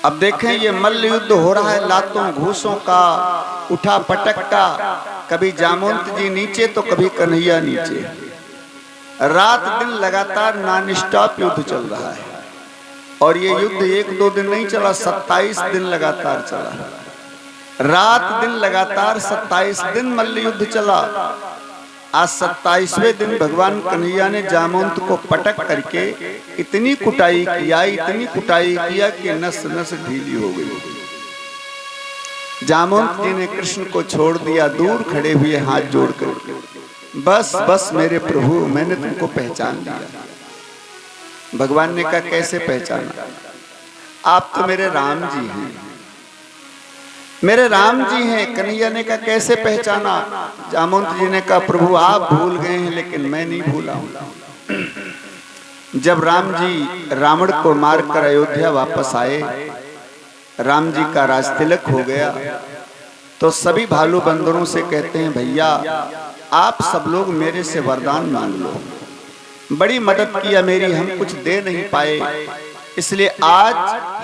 अब देखें ये मल्ल युद्ध हो रहा है, लातों घूसों का, उठा पटक का। कभी जामवंत जी नीचे तो कभी कन्हैया नीचे। रात दिन लगातार नॉन स्टॉप युद्ध चल रहा है। और ये युद्ध एक दो दिन नहीं चला, 27 दिन लगातार चला। रात दिन लगातार 27 दिन मल्ल युद्ध चला। आज 27वें दिन भगवान कन्हैया ने जामवंत को पटक करके इतनी कुटाई किया, इतनी कुटाई किया कि नस नस ढीली हो गई। जामवंत जी ने कृष्ण को छोड़ दिया, दूर खड़े हुए हाथ जोड़कर, बस बस मेरे प्रभु, मैंने तुमको पहचान लिया। भगवान ने कहा कैसे पहचाना? आप तो मेरे राम जी हैं, मेरे राम जी हैं। कन्हैया ने कहा कैसे पहचाना? जामवंत जी ने कहा प्रभु आप भूल गए हैं लेकिन मैं नहीं भूला हूं। जब राम जी रावण को मारकर अयोध्या वापस आए, राम जी का राजतिलक हो गया, तो सभी भालू बंदरों से कहते हैं भैया आप सब लोग मेरे से वरदान मांग लो। बड़ी मदद किया मेरी, हम कुछ दे नहीं पाए, इसलिए आज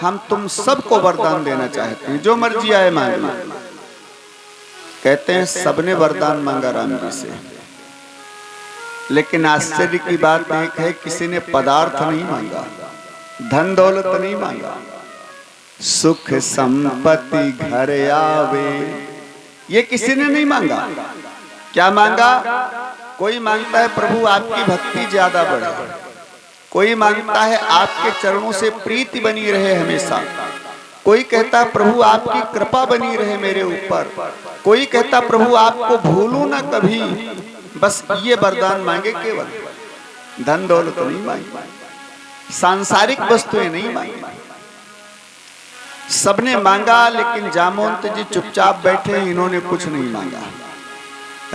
हम तुम सबको वरदान देना चाहते हैं, जो मर्जी आए मांग लो। कहते हैं सबने वरदान मांगा राम जी से, लेकिन आश्चर्य की बात एक है, किसी ने पदार्थ नहीं मांगा, धन दौलत नहीं मांगा। सुख संपत्ति घर आवे, ये किसी ने नहीं मांगा। क्या मांगा? कोई मांगता है प्रभु आपकी भक्ति ज्यादा बढ़े, कोई मांगता है आपके चरणों से प्रीति बनी रहे हमेशा, कोई कहता है प्रभु आपकी कृपा बनी रहे मेरे ऊपर, कोई कहता प्रभु आपको भूलूं ना कभी। बस ये वरदान मांगे, केवल धन दौलत नहीं मांगे, सांसारिक वस्तुएं नहीं मांगी। सबने मांगा लेकिन जामवंत जी चुपचाप बैठे, इन्होंने कुछ नहीं मांगा।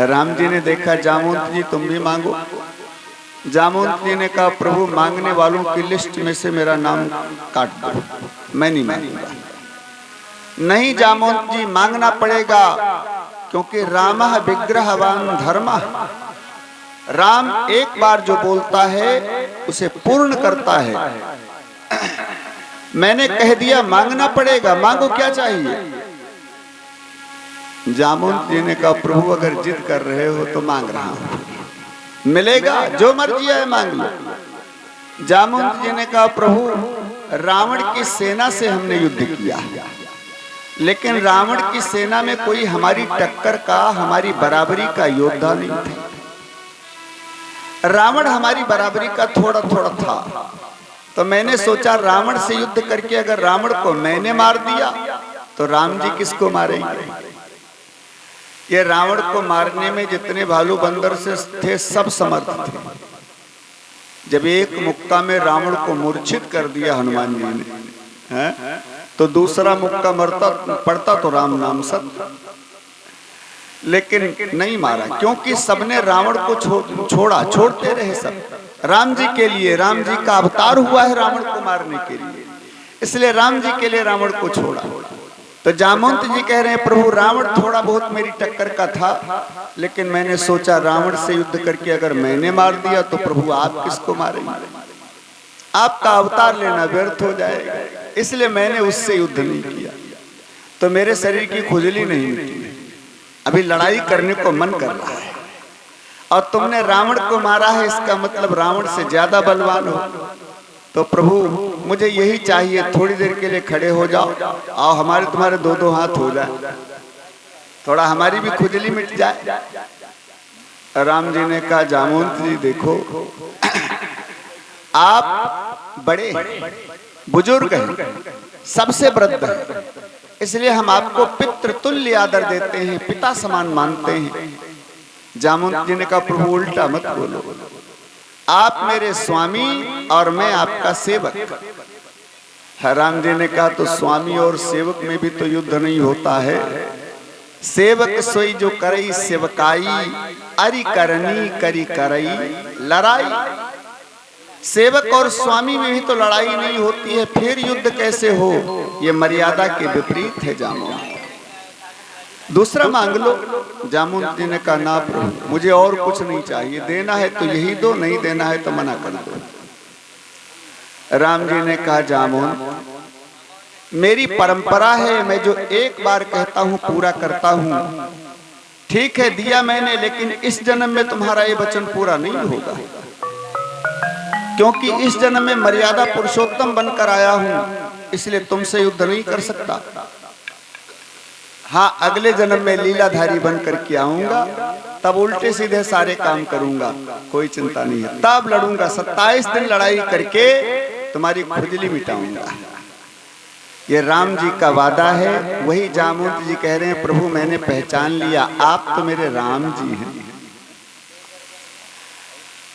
राम जी ने देखा जामवंत जी तुम भी मांगो। जामवंत जी ने कहा प्रभु मांगने वालों की लिस्ट में से मेरा नाम काट दो, मैं नहीं मांगूंगा। नहीं जामवंत जी मांगना पड़ेगा, क्योंकि रामः विग्रहवान धर्मः, राम एक बार जो बोलता है उसे पूर्ण करता है। मैंने कह दिया मांगना पड़ेगा, मांगो क्या चाहिए। जामवंत जी ने कहा प्रभु अगर जिद कर रहे हो तो मांग रहा हूं, मिलेगा, जो मर्जी है मांग लो। जामवंत जी ने कहा प्रभु रावण की सेना से हमने युद्ध किया, लेकिन रावण की सेना में कोई हमारी टक्कर का, हमारी बराबरी का योद्धा नहीं था। रावण हमारी बराबरी का थोड़ा थोड़ा था, तो मैंने सोचा रावण से युद्ध करके अगर रावण को मैंने मार दिया तो राम जी किसको मारेंगे। ये रावण को मारने में जितने भालू बंदर से थे सब समर्थ थे। जब एक मुक्का में रावण को मूर्छित कर दिया हनुमान जी ने, है? तो दूसरा मुक्का मरता पड़ता तो राम नाम सत्य, लेकिन नहीं मारा, क्योंकि सबने रावण को छोड़ा, छोड़ते रहे सब राम जी के लिए। राम जी का अवतार हुआ है रावण को मारने के लिए, इसलिए राम जी के लिए रावण को छोड़ा। तो जामवंत जी कह रहे हैं प्रभु रावण थोड़ा बहुत मेरी टक्कर का था, लेकिन मैंने सोचा रावण से युद्ध करके अगर मैंने मार दिया तो प्रभु आप किसको मारेंगे, आपका अवतार लेना व्यर्थ हो जाएगा, इसलिए मैंने उससे युद्ध नहीं किया। तो मेरे शरीर की खुजली नहीं मिटी, अभी लड़ाई करने को मन कर रहा है, और तुमने रावण को मारा है, इसका मतलब रावण से ज्यादा बलवान हो। तो प्रभु मुझे यही चाहिए, थोड़ी देर के लिए खड़े हो जाओ, आओ हमारे तुम्हारे दो दो हाथ हो जाए, थोड़ा हमारी भी खुजली मिट जाए। राम जी ने कहा जामवंत जी देखो आप बड़े बुजुर्ग हैं, सबसे वृद्ध हैं, इसलिए हम आपको पितृतुल्य आदर देते हैं, पिता समान मानते हैं। जामवंत जी ने कहा प्रभु उल्टा मत बोलो, आप मेरे स्वामी और मैं आपका सेवक। राम जी ने कहा तो स्वामी और सेवक में भी तो युद्ध नहीं होता है। सेवक सोई जो करई सेवकाई, अरि करनी करी करई लड़ाई। सेवक और स्वामी में भी तो लड़ाई नहीं होती है, फिर युद्ध कैसे हो। ये मर्यादा के विपरीत है जामवंत। दूसरा मांग लो। जामवंत जी ने कहा ना प्रभु मुझे और कुछ नहीं चाहिए, देना है तो यही दो, नहीं देना है तो मना कर दो। राम जी ने कहा जामवंत मेरी परंपरा है, मैं जो एक बार कहता हूं पूरा करता हूं। ठीक है दिया मैंने, लेकिन इस जन्म में तुम्हारा ये वचन पूरा नहीं होगा, क्योंकि इस जन्म में मर्यादा पुरुषोत्तम बनकर आया हूं, इसलिए तुमसे युद्ध नहीं कर सकता। हाँ अगले जन्म में लीलाधारी बन करके आऊंगा, तब उल्टे सीधे सारे काम करूंगा, कोई चिंता नहीं है, तब लड़ूंगा। 27 दिन लड़ाई करके तुम्हारी खुजली मिटाऊंगा। ये राम जी का वादा है। वही जामवंत जी कह रहे हैं प्रभु मैंने पहचान लिया, आप तो मेरे राम जी हैं,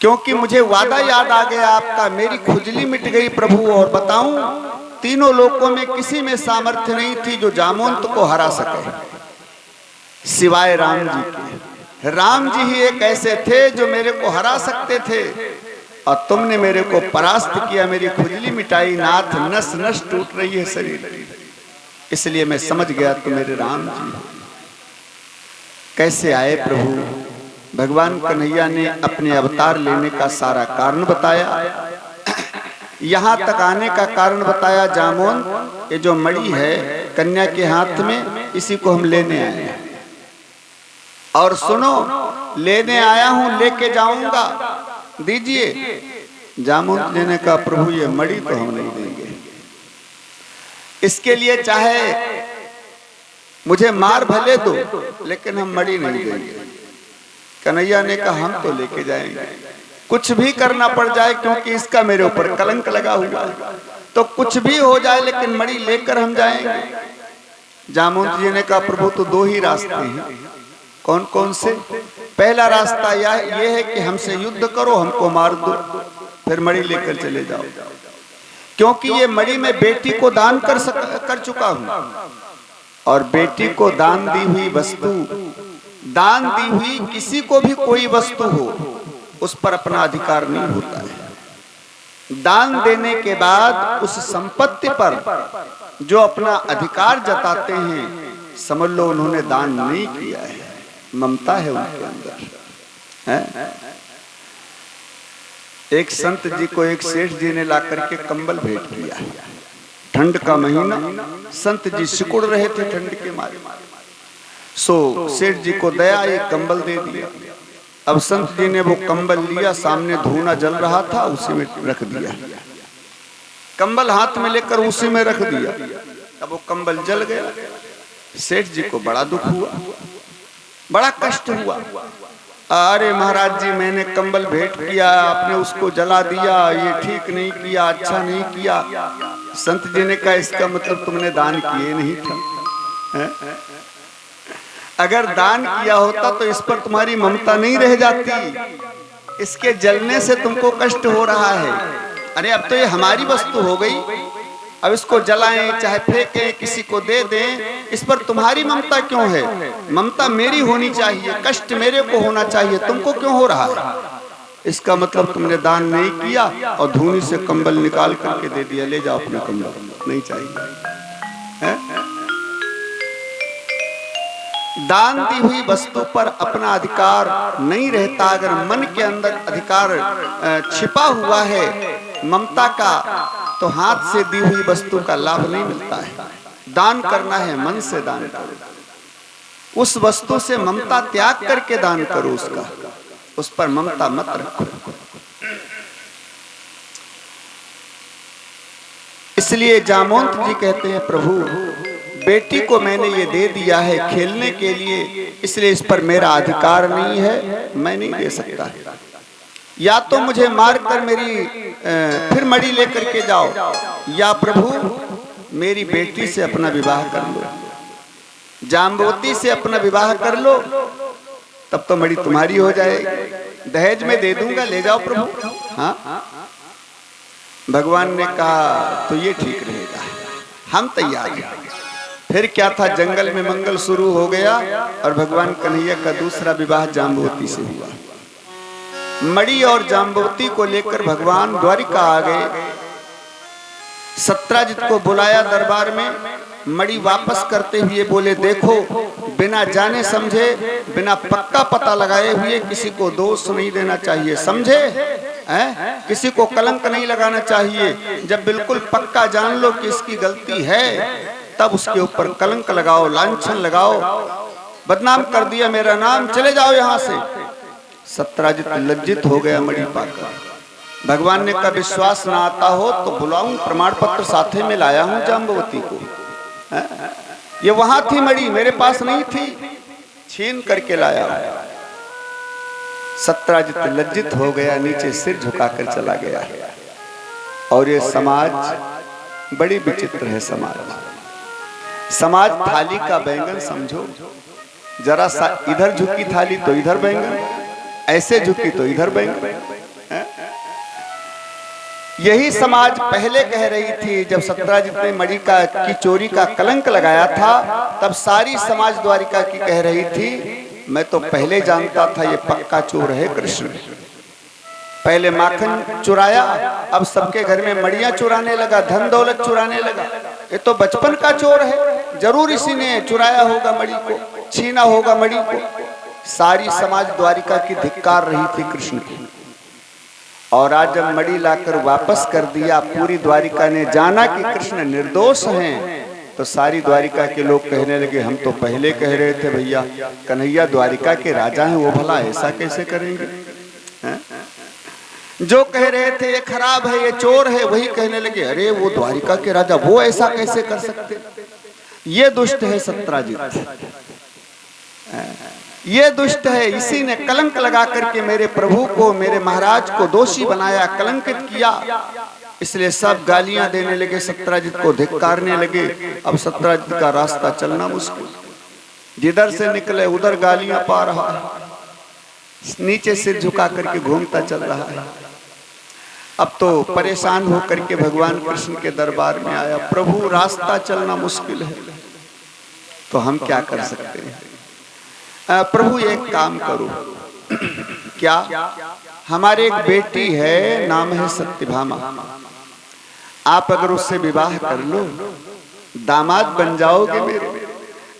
क्योंकि मुझे वादा याद आ गया आपका, मेरी खुजली मिट गई प्रभु। और बताऊं तीनों लोकों में किसी में सामर्थ्य नहीं थी जो जामवंत को हरा सके सिवाय राम जी के। राम जी ही एक ऐसे थे जो मेरे को हरा सकते थे, और तुमने मेरे को परास्त किया, मेरी खुजली मिटाई। नाथ नस नस टूट रही है शरीर, इसलिए मैं समझ गया तुम मेरे राम जी। कैसे आए प्रभु। भगवान कन्हैया ने अपने अवतार लेने का सारा कारण बताया, यहाँ तक आने का कारण बताया। जामवंत ये जो मणि है कन्या के हाथ में, इसी को हम लेने आए हैं, और सुनो लेने आया हूं, लेके जाऊंगा, दीजिए। जामवंत जी ने कहा प्रभु ये मणि तो हम नहीं देंगे, इसके लिए चाहे मुझे मार भले दो, लेकिन हम मणि नहीं देंगे। कन्हैया ने कहा हम तो लेके जाएंगे, कुछ भी करना पड़ जाए क्योंकि इसका मेरे ऊपर कलंक लगा हुआ है, तो कुछ भी हो जाए लेकिन मणि लेकर हम जाएंगे। जामवंत जी ने कहा प्रभु तो दो ही रास्ते हैं। कौन कौन से? पहला रास्ता यह है कि हमसे युद्ध करो, हमको मार दो, फिर मणि लेकर चले जाओ, क्योंकि ये मणि मैं बेटी को दान कर चुका हूं, और बेटी को दान दी हुई वस्तु, दान दी हुई किसी को भी कोई वस्तु हो उस पर अपना अधिकार नहीं होता है। दान देने के बाद उस संपत्ति पर जो अपना अधिकार जताते हैं, समझ लो उन्होंने दान नहीं किया है, ममता है उनके अंदर है? एक संत जी को एक सेठ जी ने ला करके कंबल भेंट किया। ठंड का महीना, संत जी सिकुड़ रहे थे ठंड के मारे, सो सेठ जी को दया एक कंबल दे दिया। अब संत जी ने वो कंबल लिया, सामने धूना जल रहा था, उसी में रख दिया, कंबल हाथ में लेकर उसी में रख दिया। अब वो कंबल जल गया। सेठ जी को बड़ा दुख हुआ, बड़ा कष्ट हुआ। अरे महाराज जी, मैंने कंबल भेंट किया, आपने उसको जला दिया, ये ठीक नहीं किया, अच्छा नहीं किया। संत जी ने कहा इसका मतलब तुमने दान किए नहीं था। अगर दान किया होता तो इस पर तुम्हारी ममता नहीं रह जाती, इसके जलने से तुमको कष्ट हो रहा है। अरे अब तो ये हमारी वस्तु हो गई, अब इसको जलाएं चाहे फेंकें, किसी को दे दें, इस पर तुम्हारी ममता क्यों है? ममता मेरी होनी चाहिए, कष्ट मेरे को होना चाहिए, तुमको क्यों हो रहा है? इसका मतलब तुमने दान नहीं किया और धूनी से कंबल निकाल करके दे दिया, ले जाओ अपना कंबल, नहीं चाहिए है? दान दी हुई वस्तु पर अपना अधिकार नहीं रहता। अगर मन के अंदर अधिकार छिपा हुआ है ममता का, तो हाथ से दी हुई वस्तु का लाभ नहीं मिलता है। दान करना है, मन से दान करो, उस वस्तु से ममता त्याग करके दान करो, उसका, उस पर ममता मत रखो। इसलिए जामवंत जी कहते हैं प्रभु बेटी को मैंने ये दे दिया है खेलने के लिए, इसलिए इस पर मेरा अधिकार नहीं है, मैं नहीं दे सकता। या तो मुझे मारकर मेरी फिर मणि लेकर के जाओ, या प्रभु मेरी बेटी से अपना विवाह कर लो, जाम्बवती से अपना विवाह कर लो, तब तो मणि तुम्हारी हो जाएगी, दहेज में दे दूंगा, ले जाओ प्रभु। हाँ, भगवान ने कहा तो ये ठीक रहेगा, हम तैयार हैं। फिर क्या था, जंगल में मंगल शुरू हो गया और भगवान कन्हैया का दूसरा विवाह जाम्बवती से हुआ। मणि और जाम्बवती को लेकर भगवान द्वारिका आ गए। सत्राजित को बुलाया दरबार में। मणि वापस करते हुए बोले देखो, बिना जाने समझे, बिना पक्का पता लगाए हुए किसी को दोष नहीं देना चाहिए, समझे? किसी को कलंक नहीं लगाना चाहिए। जब बिल्कुल पक्का जान लो कि इसकी गलती है, तब उसके ऊपर कलंक लगाओ, लांछन लगाओ। बदनाम कर दिया मेरा नाम, चले जाओ यहाँ से। सत्राजित लज्जित हो गया मणि पाकर। भगवान ने कहा विश्वास ना आता हो तो बुलाऊं, प्रमाण पत्र साथे में लाया हूं जाम्बवती को। ये वहां थी मणि, मेरे पास नहीं थी, छीन करके लाया। सत्राजित लज्जित हो गया, नीचे सिर झुकाकर चला गया। और ये समाज बड़ी विचित्र है। समाज थाली का बैंगन समझो, जरा सा इधर झुकी थाली तो इधर बैंगन, ऐसे झुकी तो इधर बैंगन। यही समाज पहले कह रही थी, जब सत्राजित ने मणि की चोरी का कलंक लगाया था, तब सारी समाज द्वारिका की कह रही थी मैं तो पहले जानता था ये पक्का चोर है कृष्ण। पहले माखन चुराया, अब सबके घर में मड़ियां चुराने लगा, धन दौलत चुराने लगा। ये तो बचपन का चोर है, जरूर इसी ने चुराया होगा मणि को, छीना होगा मणि को। सारी समाज द्वारिका की धिक्कार रही थी कृष्ण की। और आज जब मणि लाकर वापस कर दिया, पूरी द्वारिका ने जाना कि कृष्ण निर्दोष हैं, तो सारी द्वारिका के लोग कहने लगे हम तो पहले कह रहे थे भैया कन्हैया द्वारिका के राजा हैं, वो भला ऐसा कैसे करेंगे? जो कह रहे थे ये खराब है, ये चोर है, वही कहने लगे अरे वो द्वारिका के राजा, वो ऐसा कैसे कर सकते? ये दुष्ट है सत्राजित। ये दुष्ट है, इसी ने कलंक लगा करके मेरे प्रभु को, मेरे महाराज को दोषी बनाया, कलंकित किया। इसलिए सब गालियां देने लगे, सत्राजित को धिक्कारने लगे। अब सत्राजित का रास्ता चलना मुश्किल, जिधर से निकले उधर गालियां पा रहा है, नीचे सिर झुका करके घूमता चल रहा है। अब तो परेशान होकर के भगवान कृष्ण के दरबार में आया, प्रभु रास्ता चलना मुश्किल है, तो हम क्या कर सकते हैं? प्रभु एक काम करो, क्या? हमारे एक बेटी है, नाम है सत्यभामा, आप अगर उससे विवाह कर लो, दामाद बन जाओगे मेरे,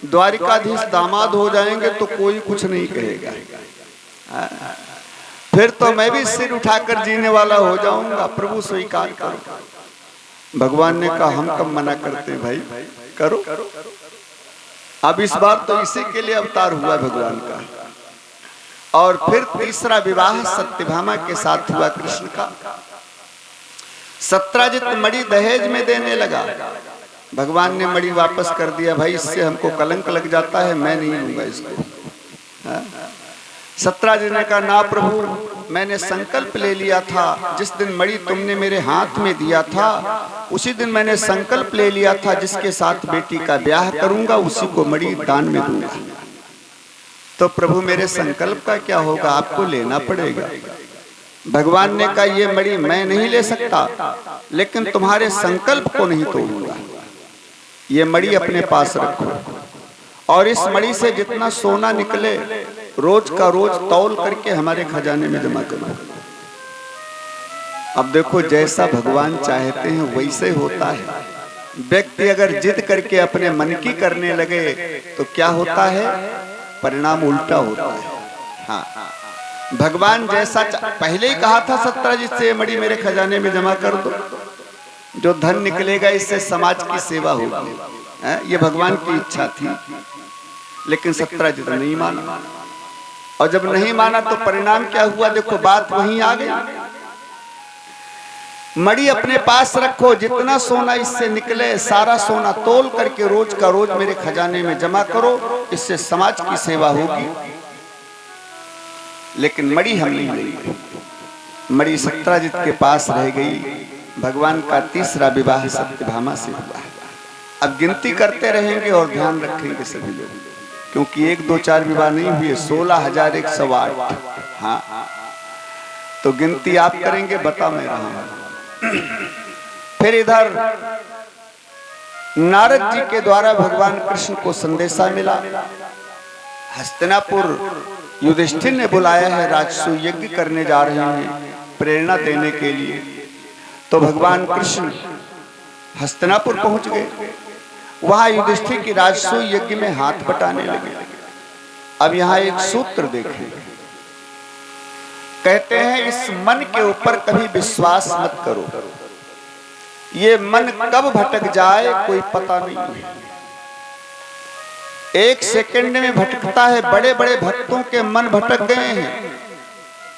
द्वारिकाधीश दामाद हो जाएंगे तो कोई कुछ नहीं कहेगा। फिर तो मैं भी सिर उठाकर जीने वाला हो जाऊंगा, प्रभु स्वीकार करो। भगवान ने कहा हम कब मना करते हैं भाई, करो। अब इस बार तो इसी के लिए अवतार हुआ भगवान का। और फिर तीसरा विवाह सत्यभामा के साथ हुआ कृष्ण का। सत्राजित मणि दहेज में देने लगा, भगवान ने मणि वापस कर दिया, भाई इससे हमको कलंक लग जाता है, मैं नहीं लूंगा इसको। सत्राजित ने कहा ना प्रभु, मैंने संकल्प ले लिया था, जिस दिन मणि तुमने मेरे हाथ में दिया था उसी दिन मैंने संकल्प ले लिया था, जिसके साथ बेटी का ब्याह करूंगा उसी को मणि दान में दूंगा। तो प्रभु मेरे संकल्प का क्या होगा, आपको लेना पड़ेगा। भगवान ने कहा ये मणि मैं नहीं ले सकता, लेकिन तुम्हारे संकल्प को नहीं तोड़ूंगा, ये मणि अपने पास रखो, और इस मणि से जितना सोना निकले रोज का रोज तौल करके हमारे खजाने में जमा करो। अब देखो, जैसा भगवान चाहते हैं वैसे होता है। व्यक्ति अगर जिद करके अपने मन की करने लगे तो क्या होता है, परिणाम उल्टा होता है। हाँ, भगवान जैसा पहले ही कहा था सत्राजित से, मणि मेरे खजाने में जमा कर दो, जो धन निकलेगा इससे समाज की सेवा होगी। ये भगवान की इच्छा थी, लेकिन सत्राजित नहीं माना। और जब नहीं माना तो परिणाम क्या हुआ, देखो बात वहीं आ गई। मणि अपने पास रखो, जितना सोना इससे निकले सारा सोना तोल करके रोज का रोज मेरे खजाने में जमा करो, इससे समाज की सेवा होगी। लेकिन मणि हम नहीं लेंगे, मणि सत्राजित के पास रह गई। भगवान का तीसरा विवाह सत्यभामा से हुआ। अब गिनती करते रहेंगे और ध्यान रखेंगे सभी लोग, क्योंकि 1 2 4 विवाह नहीं हुए, 16,108। हाँ, तो गिनती आप करेंगे, बता मैं रहा हूं। फिर इधर नारद जी के द्वारा भगवान कृष्ण को संदेशा मिला, हस्तिनापुर युधिष्ठिर ने बुलाया है, राजसूय यज्ञ करने जा रहे हैं प्रेरणा देने के लिए। तो भगवान कृष्ण हस्तिनापुर पहुंच गए, वहां युधिष्ठिर की राजसूय यज्ञ में हाथ बटाने लगे। अब यहाँ एक सूत्र देखें, कहते हैं इस मन के ऊपर कभी विश्वास मत करो, ये मन कब भटक जाए कोई पता नहीं है, 1 सेकंड में भटकता है। बड़े बड़े भक्तों के मन भटक गए हैं।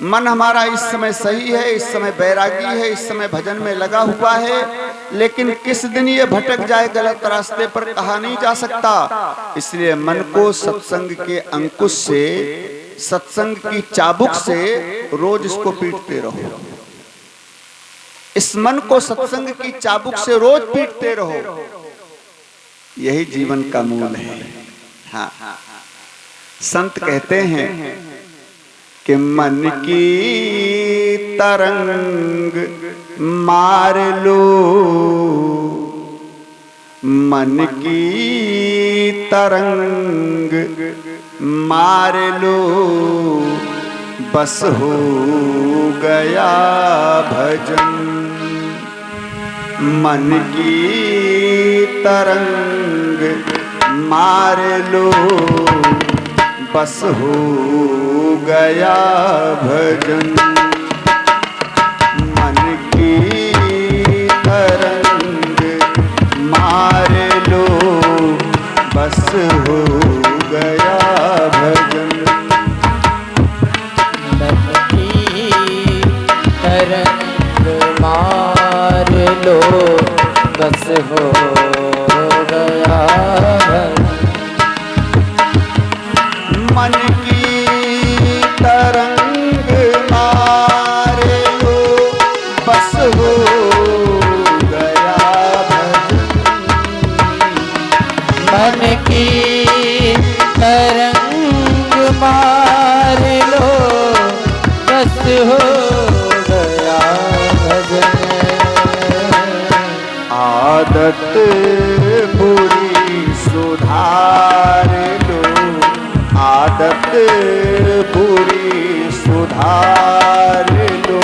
मन हमारा इस समय सही है, इस समय बैरागी है, इस समय भजन में लगा हुआ है, लेकिन किस दिन ये भटक जाए गलत रास्ते पर कहा नहीं जा सकता। इसलिए मन को सत्संग के अंकुश से, सत्संग की चाबुक से रोज इसको पीटते रहो। इस मन को सत्संग की चाबुक से रोज पीटते रहो, यही जीवन का मूल है। हाँ, संत कहते हैं कि मन की तरंग मार लो, मन की तरंग मार लो, बस हो गया भजन। मन की तरंग मार लो, बस हो गया भजन। मन की तरंग मार लो, बस हो गया भजन। मन की तरंग मार लो, बस हो गया भजन। मन की हो गया भजन। आदत बुरी सुधार लो, आदत बुरी सुधार लो,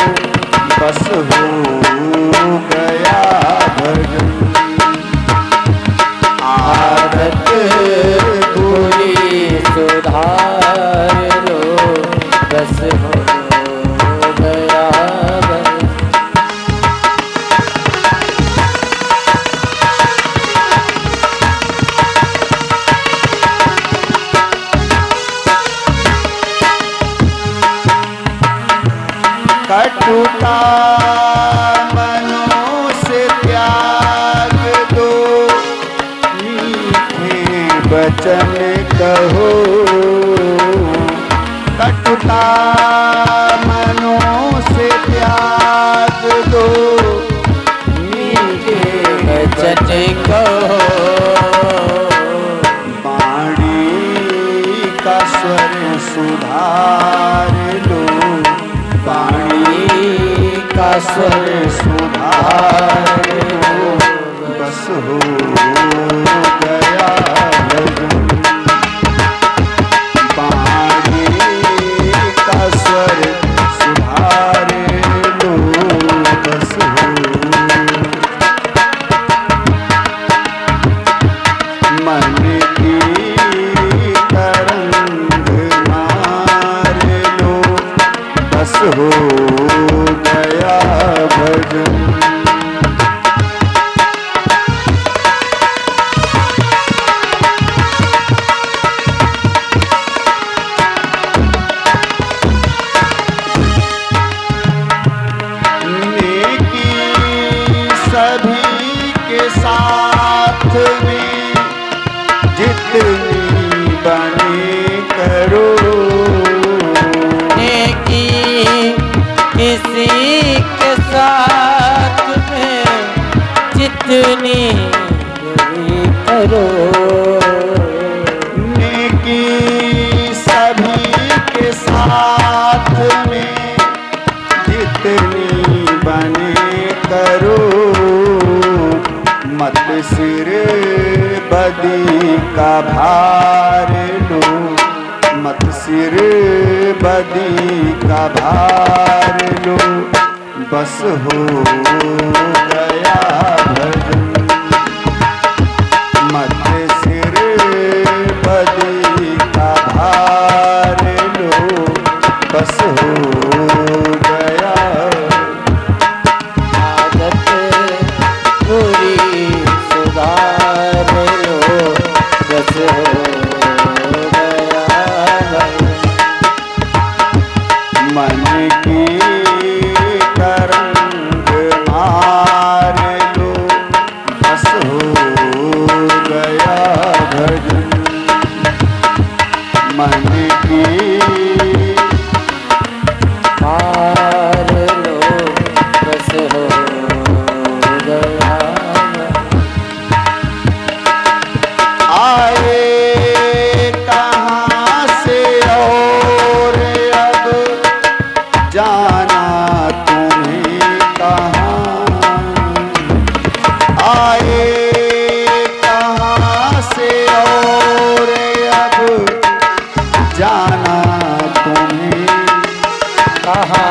बस हो गया भजन। आदत बुरी सुधार लो, बस हो गया भजन। कटुता मनों से त्याग दो, मीठे वचन कहो। कटुता मनों से त्याग दो, मीठे वचन कहो। वाणी का स्वर सुधार लो, वाणी का स्वर सुधार लो, बस हो गया भजन। वाणी का स्वर सुधार लो, बस हो। मन की तरंग मार लो, बस हो गया भजन। नेकी सभी के साथ में जितनी बने करो, नेकी किसी के साथ में जितनी भी करो। नेकी सभी के साथ में जितनी बने करो, मत सिर बदी का भार लो, मत सिर बदी का भार लो, बस हो गया भजन। मत सिर बदी का भार लो, बस हो गया। आदत बुरी सुधार लो, बस हो गया भजन। मन की तरंग मार लो, बस हो गया भजन। मन की मार लो, बस हो गया भजन। आए कहाँ से और अब जाना तुम्हें कहाँ, आए कहाँ से और अब जाना तुम्हें कहाँ।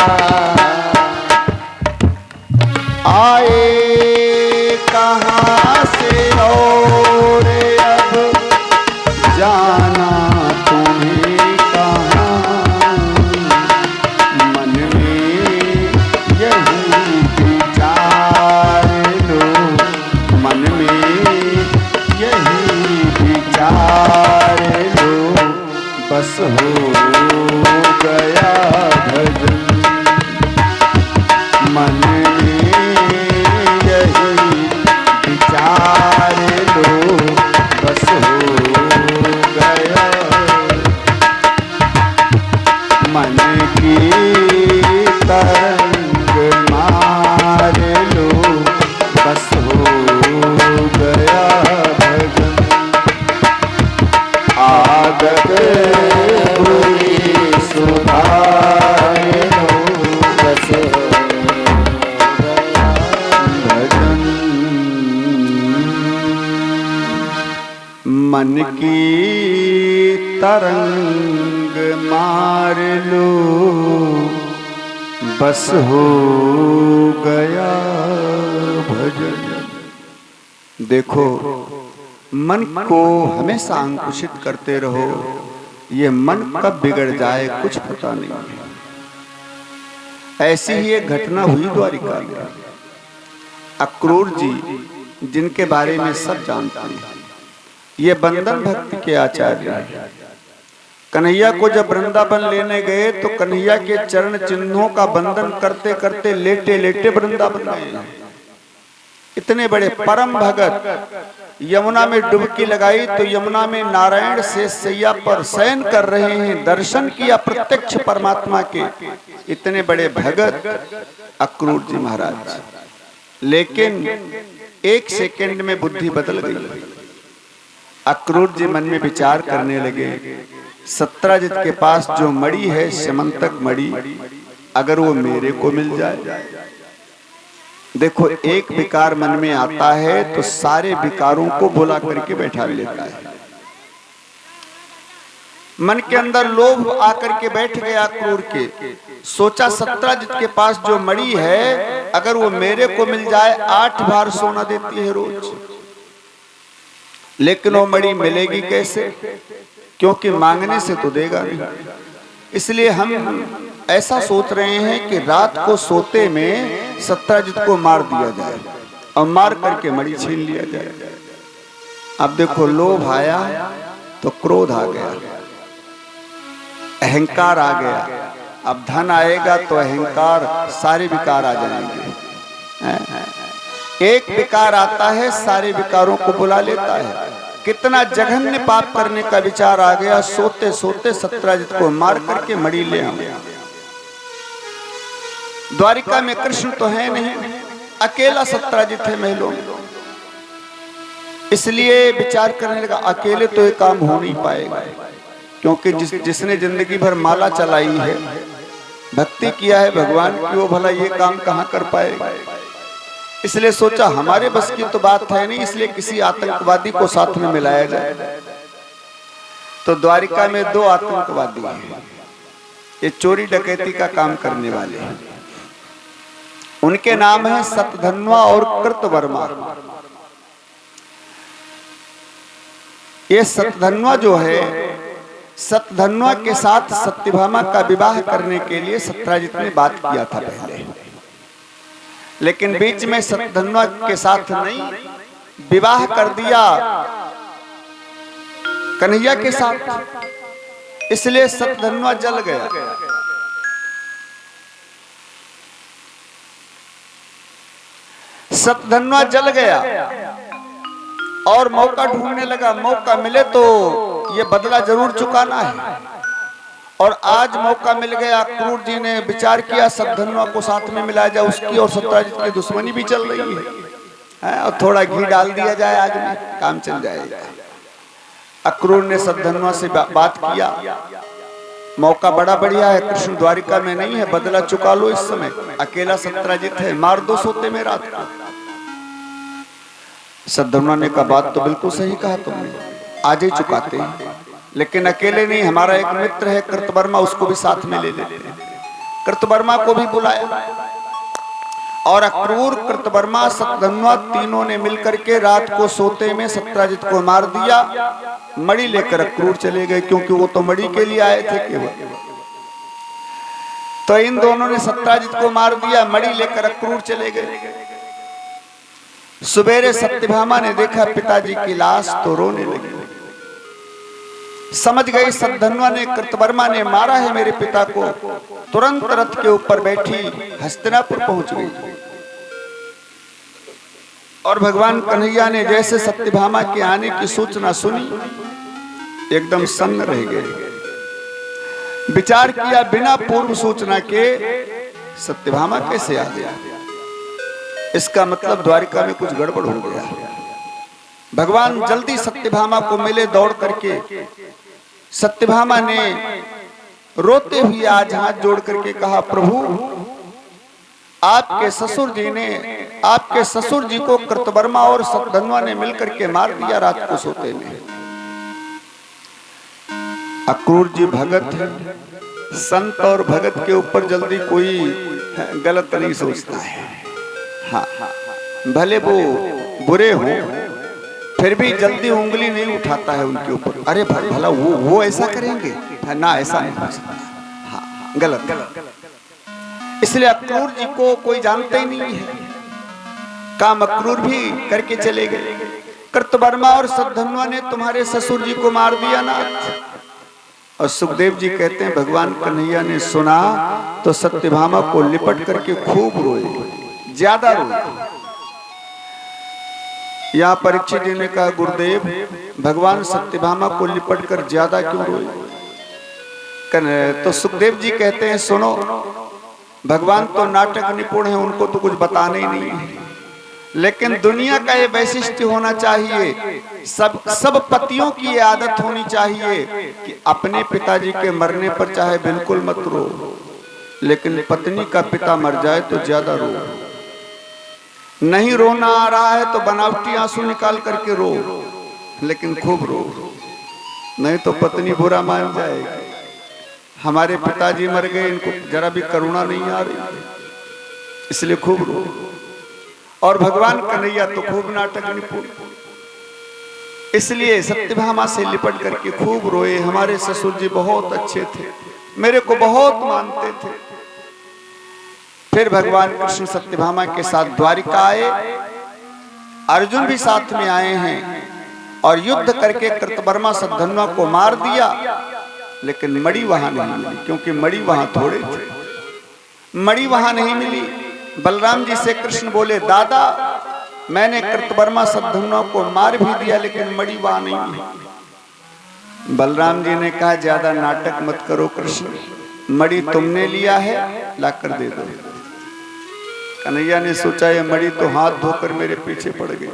आए कहाँ से और अब जाना तुम्हें कहाँ। मन में यही विचार लो, मन में यही विचार लो, बस हो गया भजन। मन में यही विचार की तरंग मार लो, बस हो गया भजन। देखो, मन को हमेशा अंकुशित करते रहो, ये मन कब बिगड़ जाए कुछ पता नहीं। ऐसी ही एक घटना हुई द्वारिका में। अक्रूर जी, जिनके बारे में सब जानते हैं, ये बंदन भक्ति के आचार्य हैं। कन्हैया को जब वृंदावन लेने गए तो कन्हैया के चरण चिन्हों का बंधन करते करते लेटे लेटे वृंदावन गए। इतने बड़े परम भगत यमुना में डुबकी लगाई तो यमुना में नारायण से सैया पर शयन कर रहे हैं, दर्शन किया प्रत्यक्ष परमात्मा के। इतने बड़े भगत अक्रूर जी महाराज, लेकिन एक सेकंड में बुद्धि बदल गई। अक्रूर जी मन में विचार करने लगे, सत्राजित के पास जो मणि है, समंतक मणि, अगर वो मेरे को मिल जाए। देखो, एक विकार मन में आता है तो सारे विकारों को बुला करके बैठा लेता है। मन के अंदर लोभ आकर के बैठ गया अक्रूर के। सोचा, सत्राजित के पास जो मणि है, अगर वो मेरे को मिल जाए, 8 बार सोना देती है रोज। लेकिन वो मणि मिलेगी कैसे? क्योंकि मांगने से तो देगा नहीं। इसलिए हम ऐसा सोच रहे हैं कि रात को सोते में सत्राजित को मार दिया जाए और मार करके मणि छीन लिया जाए। अब देखो, लोभ आया तो क्रोध आ गया, अहंकार आ गया। अब धन आएगा तो अहंकार, सारे विकार आ जाएंगे। एक विकार आता है, सारे विकारों को बुला लेता है। कितना जघन्य पाप करने का विचार आ गया, सोते सोते सत्राजित को मार करके मणि ले आए। द्वारिका में कृष्ण तो है नहीं, अकेला सत्राजित है महलों में। इसलिए विचार करने लगा, अकेले तो ये काम हो नहीं पाएगा, क्योंकि जिसने जिंदगी भर माला चलाई है, भक्ति किया है भगवान की, वो भला ये काम कहाँ कर पाएगा। इसलिए सोचा, हमारे बस की तो बात है नहीं, इसलिए किसी आतंकवादी को साथ में मिलाया जाए। तो द्वारिका में 2 आतंकवादी हैं, ये चोरी डकैती का काम करने वाले हैं। उनके नाम है सतधन्वा और कृतवर्मा। ये सतधन्वा जो है, सतधन्वा के साथ सत्यभामा का विवाह करने के लिए सत्राजित ने बात किया था पहले, लेकिन बीच में सतधन्वा के साथ नहीं, विवाह कर दिया कन्हैया के साथ। इसलिए सतधन्वा जल गया। सतधन्वा जल गया और मौका ढूंढने लगा, मौका मिले तो ये बदला जरूर चुकाना है। और आज मौका मिल गया। अक्रूर जी ने विचार किया, सतधन्वा को साथ में मिलाया जाए, उसकी और सत्राजित की दुश्मनी भी चल रही है, और थोड़ा घी डाल दिया जाए, आज में काम चल जाएगा। अक्रूर ने सतधन्वा से बात किया, मौका बड़ा बढ़िया है, कृष्ण द्वारिका में नहीं है, बदला चुका लो इस समय, अकेला सत्राजित है, मार दो सोते में रात को। सतधन्वा ने कहा, बात तो बिल्कुल सही कहा तुमने, आज ही चुकाते हैं, लेकिन अकेले नहीं, हमारा एक मित्र है कृतवर्मा, उसको भी साथ में ले लेते हैं। कृतवर्मा को भी बुलाया और अक्रूर, कृतवर्मा, सतधन्वा तीनों ने मिलकर के रात को सोते में सत्राजित को मार दिया। मणि लेकर अक्रूर चले गए, क्योंकि वो तो मणि के लिए आए थे केवल। तो इन दोनों ने सत्राजित को मार दिया, मणि लेकर अक्रूर चले गए। सुबेरे सत्यभामा ने देखा पिताजी की लाश, तो रोने लगी। समझ गई सतधन्वा ने, कृतवर्मा ने मारा है मेरे पिता को। तुरंत रथ के ऊपर बैठी हस्तिनापुर पहुंच गई। और भगवान कन्हैया ने जैसे सत्यभामा के आने की सूचना सुनी, एकदम सन्न रह गए। विचार किया, बिना पूर्व सूचना के सत्यभामा कैसे आ गया? इसका मतलब द्वारिका में कुछ गड़बड़ हो गया। भगवान जल्दी सत्यभामा को मिले दौड़ करके। सत्यभामा ने रोते हुए आज हाथ जोड़ करके कहा, प्रभु आपके ससुर जी को कृतवर्मा और सतधन्वा ने मिलकर के मार दिया रात को सोते में। अक्रूर जी भगत है, संत और भगत के ऊपर जल्दी कोई गलत नहीं सोचता है। हाँ, भले वो बुरे हो फिर भी जल्दी उंगली नहीं उठाता है उनके ऊपर। अरे भला वो ऐसा करेंगे ना, ऐसा नहीं हो सकता। हाँ, गलत। इसलिए अक्रूर जी को कोई जानता ही नहीं है, काम अक्रूर भी करके चले गए। कृतवर्मा और सद्धन्वा ने तुम्हारे ससुर जी को मार दिया ना। और सुखदेव जी कहते हैं भगवान कन्हैया ने सुना तो सत्यभामा को लिपट करके खूब रोए, ज्यादा रोए। यहाँ परीक्षित जी ने कहा गुरुदेव भगवान सत्यभामा को लिपट कर ज्यादा क्यों रोए? तो सुखदेव जी कहते हैं सुनो, भगवान तो नाटक निपुण है, उनको तो कुछ बताने ही नहीं है, लेकिन दुनिया का ये वैशिष्ट्य होना चाहिए, सब पतियों की ये आदत होनी चाहिए कि अपने पिताजी के मरने पर चाहे बिल्कुल मत रो, लेकिन पत्नी का पिता मर जाए तो ज्यादा रो। नहीं रोना आ रहा है तो बनावटी आंसू निकाल करके रो, लेकिन खूब रो, नहीं तो पत्नी बुरा मान जाएगी। हमारे पिताजी मर गए, इनको जरा भी करुणा नहीं आ रही, इसलिए खूब रो। और भगवान कन्हैया तो खूब नाटक निपुण, इसलिए सत्यभामा से लिपट करके खूब रोए। हमारे ससुर जी बहुत अच्छे थे, मेरे को बहुत मानते थे। फिर भगवान कृष्ण सत्यभामा के साथ द्वारिका आए, अर्जुन भी साथ में आए हैं और युद्ध करके कृतवर्मा सद्धन्वा को मार दिया, लेकिन मणि वहां नहीं मिली, क्योंकि मणि वहां थोड़े थे। मणि वहां नहीं मिली। बलराम जी से कृष्ण बोले दादा मैंने कृतवर्मा सद्धन्वा को मार भी दिया, लेकिन मणि वहां नहीं मिली। बलराम जी ने कहा ज्यादा नाटक मत करो कृष्ण, मणि तुमने लिया है, लाकर दे दो। कन्हैया ने सोचा ये मणि तो हाथ धोकर मेरे पीछे पड़ गई।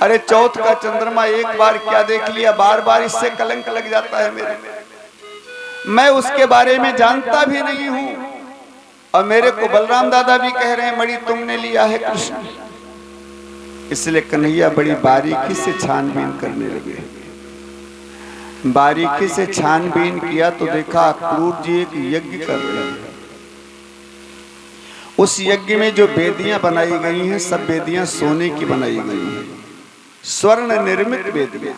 अरे चौथ का चंद्रमा एक बार क्या देख लिया, बार बार इससे कलंक लग जाता है मेरे। मैं उसके बारे में जानता भी नहीं हूं और मेरे को बलराम दादा भी कह रहे हैं मणि तुमने लिया है कृष्ण। इसलिए कन्हैया बड़ी बारीकी से छानबीन करने लगे। बारीकी से छानबीन किया तो देखा अक्रूर जी एक यज्ञ कर रहे हैं। उस यज्ञ में जो वेदियां बनाई गई हैं सब वेदियां सोने की बनाई गई हैं, स्वर्ण निर्मित वेदियां।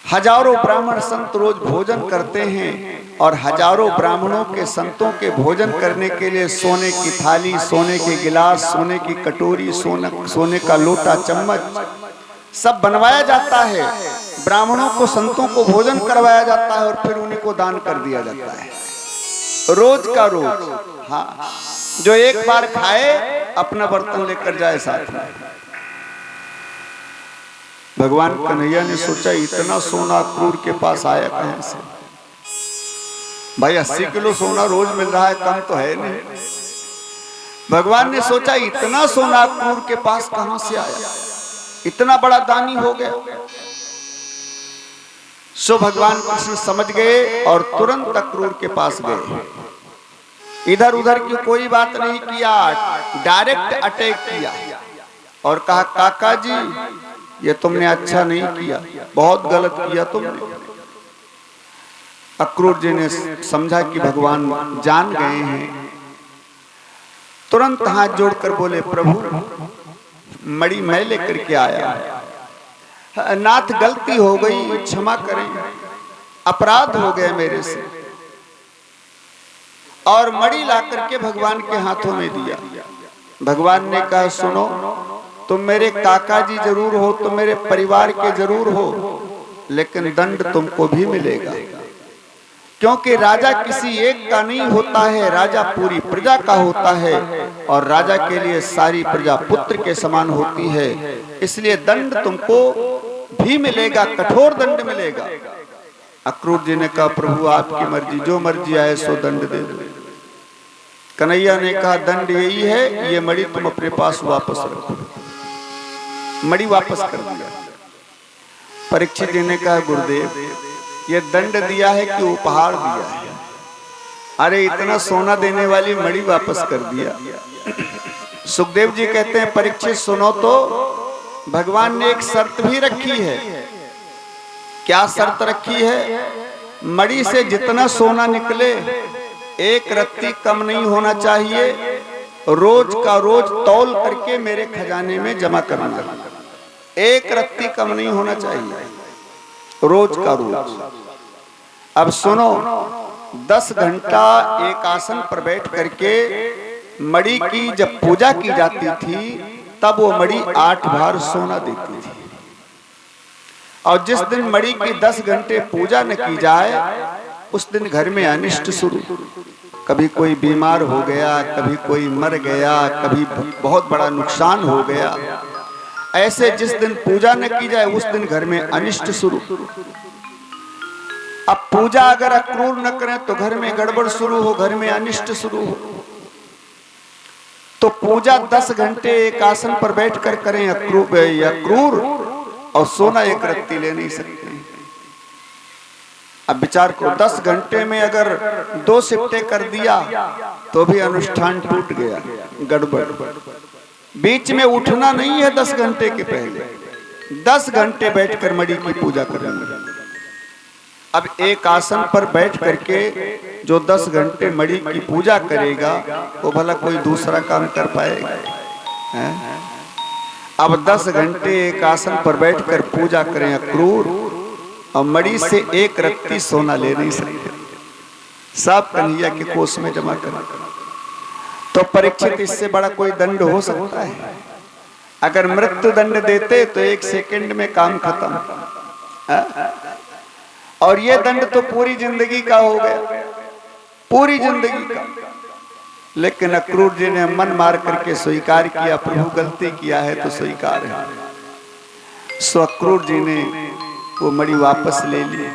हजारों ब्राह्मण संत रोज भोजन करते हैं और हजारों ब्राह्मणों के संतों के भोजन करने के लिए सोने की थाली, सोने के गिलास, सोने की कटोरी, सोने का लोटा, चम्मच सब बनवाया जाता है। ब्राह्मणों को संतों को भोजन करवाया जाता है और फिर उन्हीं को दान कर दिया जाता है, रोज का रोज। हाँ, जो एक बार खाए अपना बर्तन लेकर जाए साथ में। भगवान कन्हैया ने सोचा इतना सोना अक्रूर के पास आया कहां से? भाई 80 किलो सोना रोज मिल रहा है, कम तो है नहीं। भगवान ने सोचा इतना सोना अक्रूर के पास कहां से आया, इतना बड़ा दानी हो गया। सो भगवान कृष्ण समझ गए और तुरंत अक्रूर के पास गए। इधर उधर की कोई बात नहीं किया, डायरेक्ट अटैक किया और कहा काका जी ये तुमने अच्छा नहीं किया, बहुत गलत किया तुमने। अक्रूर जी ने समझा कि भगवान जान गए हैं, तुरंत हाथ जोड़कर बोले प्रभु मणि मैं लेकर के आया, नाथ गलती हो गई, क्षमा करें, अपराध हो गया मेरे से। और मणि ला करके भगवान के हाथों में दिया। भगवान ने कहा सुनो तुम मेरे काका जी जरूर हो, तुम मेरे परिवार के जरूर हो, लेकिन दंड तुमको भी मिलेगा, क्योंकि राजा किसी एक का नहीं होता है, राजा पूरी प्रजा का होता है और राजा के लिए सारी प्रजा पुत्र के समान होती है। इसलिए दंड तुमको भी मिलेगा, कठोर दंड मिलेगा। अक्रूर जी ने कहा प्रभु आपकी मर्जी, जो मर्जी आए सो दंड दे दो। कन्हैया ने कहा दंड यही है, ये मणि तुम अपने पास वापस रखो। मणि वापस कर दिया। परीक्षित जी ने कहा गुरुदेव ये दंड दिया है कि उपहार दिया है? अरे इतना सोना देने वाली मणि वापस कर दिया। सुखदेव जी कहते हैं परीक्षित सुनो तो, भगवान ने एक शर्त भी रखी है क्या शर्त रखी है? मणि से जितना सोना निकले एक रत्ती कम नहीं होना चाहिए, रोज का रोज तौल करके मेरे खजाने में जमा करना, एक रत्ती कम नहीं होना चाहिए, रोज का रोज। अब सुनो, 10 घंटा एक आसन पर बैठ करके मणि की जब पूजा की जाती थी तब वो मणि 8 भार सोना देती थी। और जिस दिन मणि की 10 घंटे पूजा न की जाए उस दिन घर में अनिष्ट शुरू। कभी कोई बीमार हो गया, कभी कोई मर गया, कभी बहुत बड़ा नुकसान हो गया। ऐसे जिस दिन पूजा न की जाए उस दिन घर में अनिष्ट शुरू। अब पूजा अगर अक्रूर न करें तो घर में गड़बड़ शुरू हो, घर में अनिष्ट शुरू हो। तो पूजा 10 घंटे एक आसन पर बैठकर करें अक्रूर, और सोना एक रत्ती ले नहीं सकते। अब विचार करो, 10 घंटे में अगर 2 सिफ्टे कर दिया तो भी अनुष्ठान टूट गया, गड़बड़। बीच में उठना नहीं है 10 घंटे के पहले, 10 घंटे बैठकर मणि की पूजा करेंगे। अब एक आसन पर बैठ करके जो 10 घंटे मणि की पूजा करेगा वो भला कोई दूसरा काम कर पाएगा? अब 10 घंटे एक आसन पर बैठकर पूजा करें अक्रूर, और मणि से एक रत्ती सोना ले नहीं सकते, सब कन्हैया के कोष में जमा करें। तो परीक्षित, इससे बड़ा कोई दंड हो सकता है? अगर मृत्यु दंड देते तो 1 सेकंड में काम खत्म, और ये दंड तो पूरी जिंदगी का हो गया, पूरी जिंदगी का। लेकिन अक्रूर जी ने मन मार करके स्वीकार किया, प्रभु गलती किया है तो स्वीकार है। सो अक्रूर जी ने वो मणि वापस ले ली।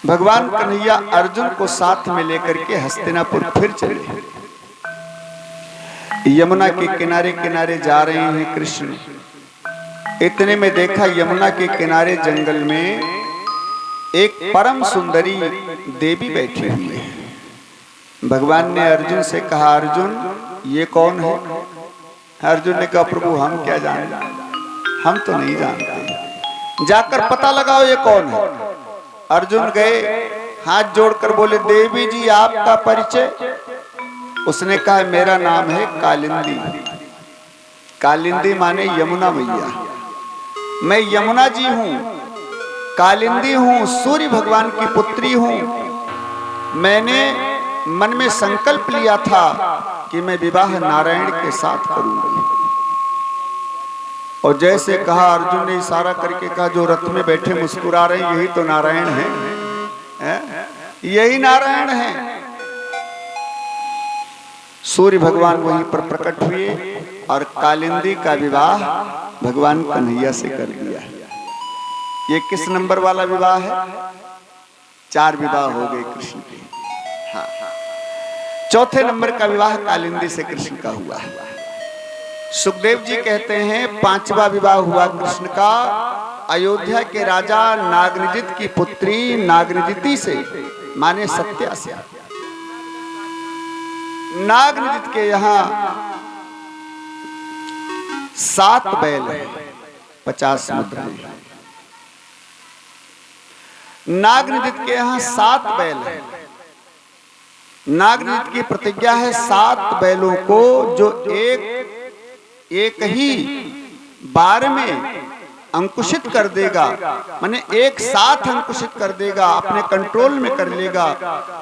भगवान कन्हैया अर्जुन को साथ में लेकर के हस्तिनापुर फिर चले। यमुना के किनारे किनारे जा रहे हैं कृष्ण। इतने में देखा यमुना के किनारे जंगल में एक परम सुंदरी देवी बैठी हुई है। भगवान ने अर्जुन से कहा, अर्जुन ये कौन है? अर्जुन ने कहा, प्रभु हम क्या जानते, हम तो नहीं जानते, जाकर पता लगाओ ये कौन है। अर्जुन गए, हाथ जोड़कर बोले, देवी जी आपका परिचय? उसने कहा, मेरा नाम है कालिंदी। कालिंदी माने यमुना मैया। मैं यमुना जी हूँ, कालिंदी हूँ, सूर्य भगवान की पुत्री हूँ। मैंने मन में संकल्प लिया था कि मैं विवाह नारायण के साथ करूंगी। और जैसे कहा, अर्जुन ने इशारा करके कहा, जो रथ में बैठे मुस्कुरा रहे हैं यही तो नारायण हैं, यही नारायण हैं। सूर्य भगवान वहीं पर प्रकट हुए और कालिंदी का विवाह भगवान कन्हैया से कर दिया। ये किस नंबर वाला विवाह है? 4 विवाह हो गए कृष्ण के। हाँ, चौथे नंबर का विवाह कालिंदी से कृष्ण का हुआ। सुखदेव जी कहते हैं 5वां विवाह हुआ कृष्ण का अयोध्या के राजा नागनिजित की पुत्री नागनिजिति से, माने सत्या से। नागनिजित के यहाँ 7 बैल है, 50 मुद्राएं। नागनिजित के यहाँ 7 बैल है। नागनिजित की प्रतिज्ञा है 7 बैलों को जो एक ही बार में अंकुशित कर देगा, माने एक साथ अंकुशित कर देगा, अपने कंट्रोल में कर लेगा,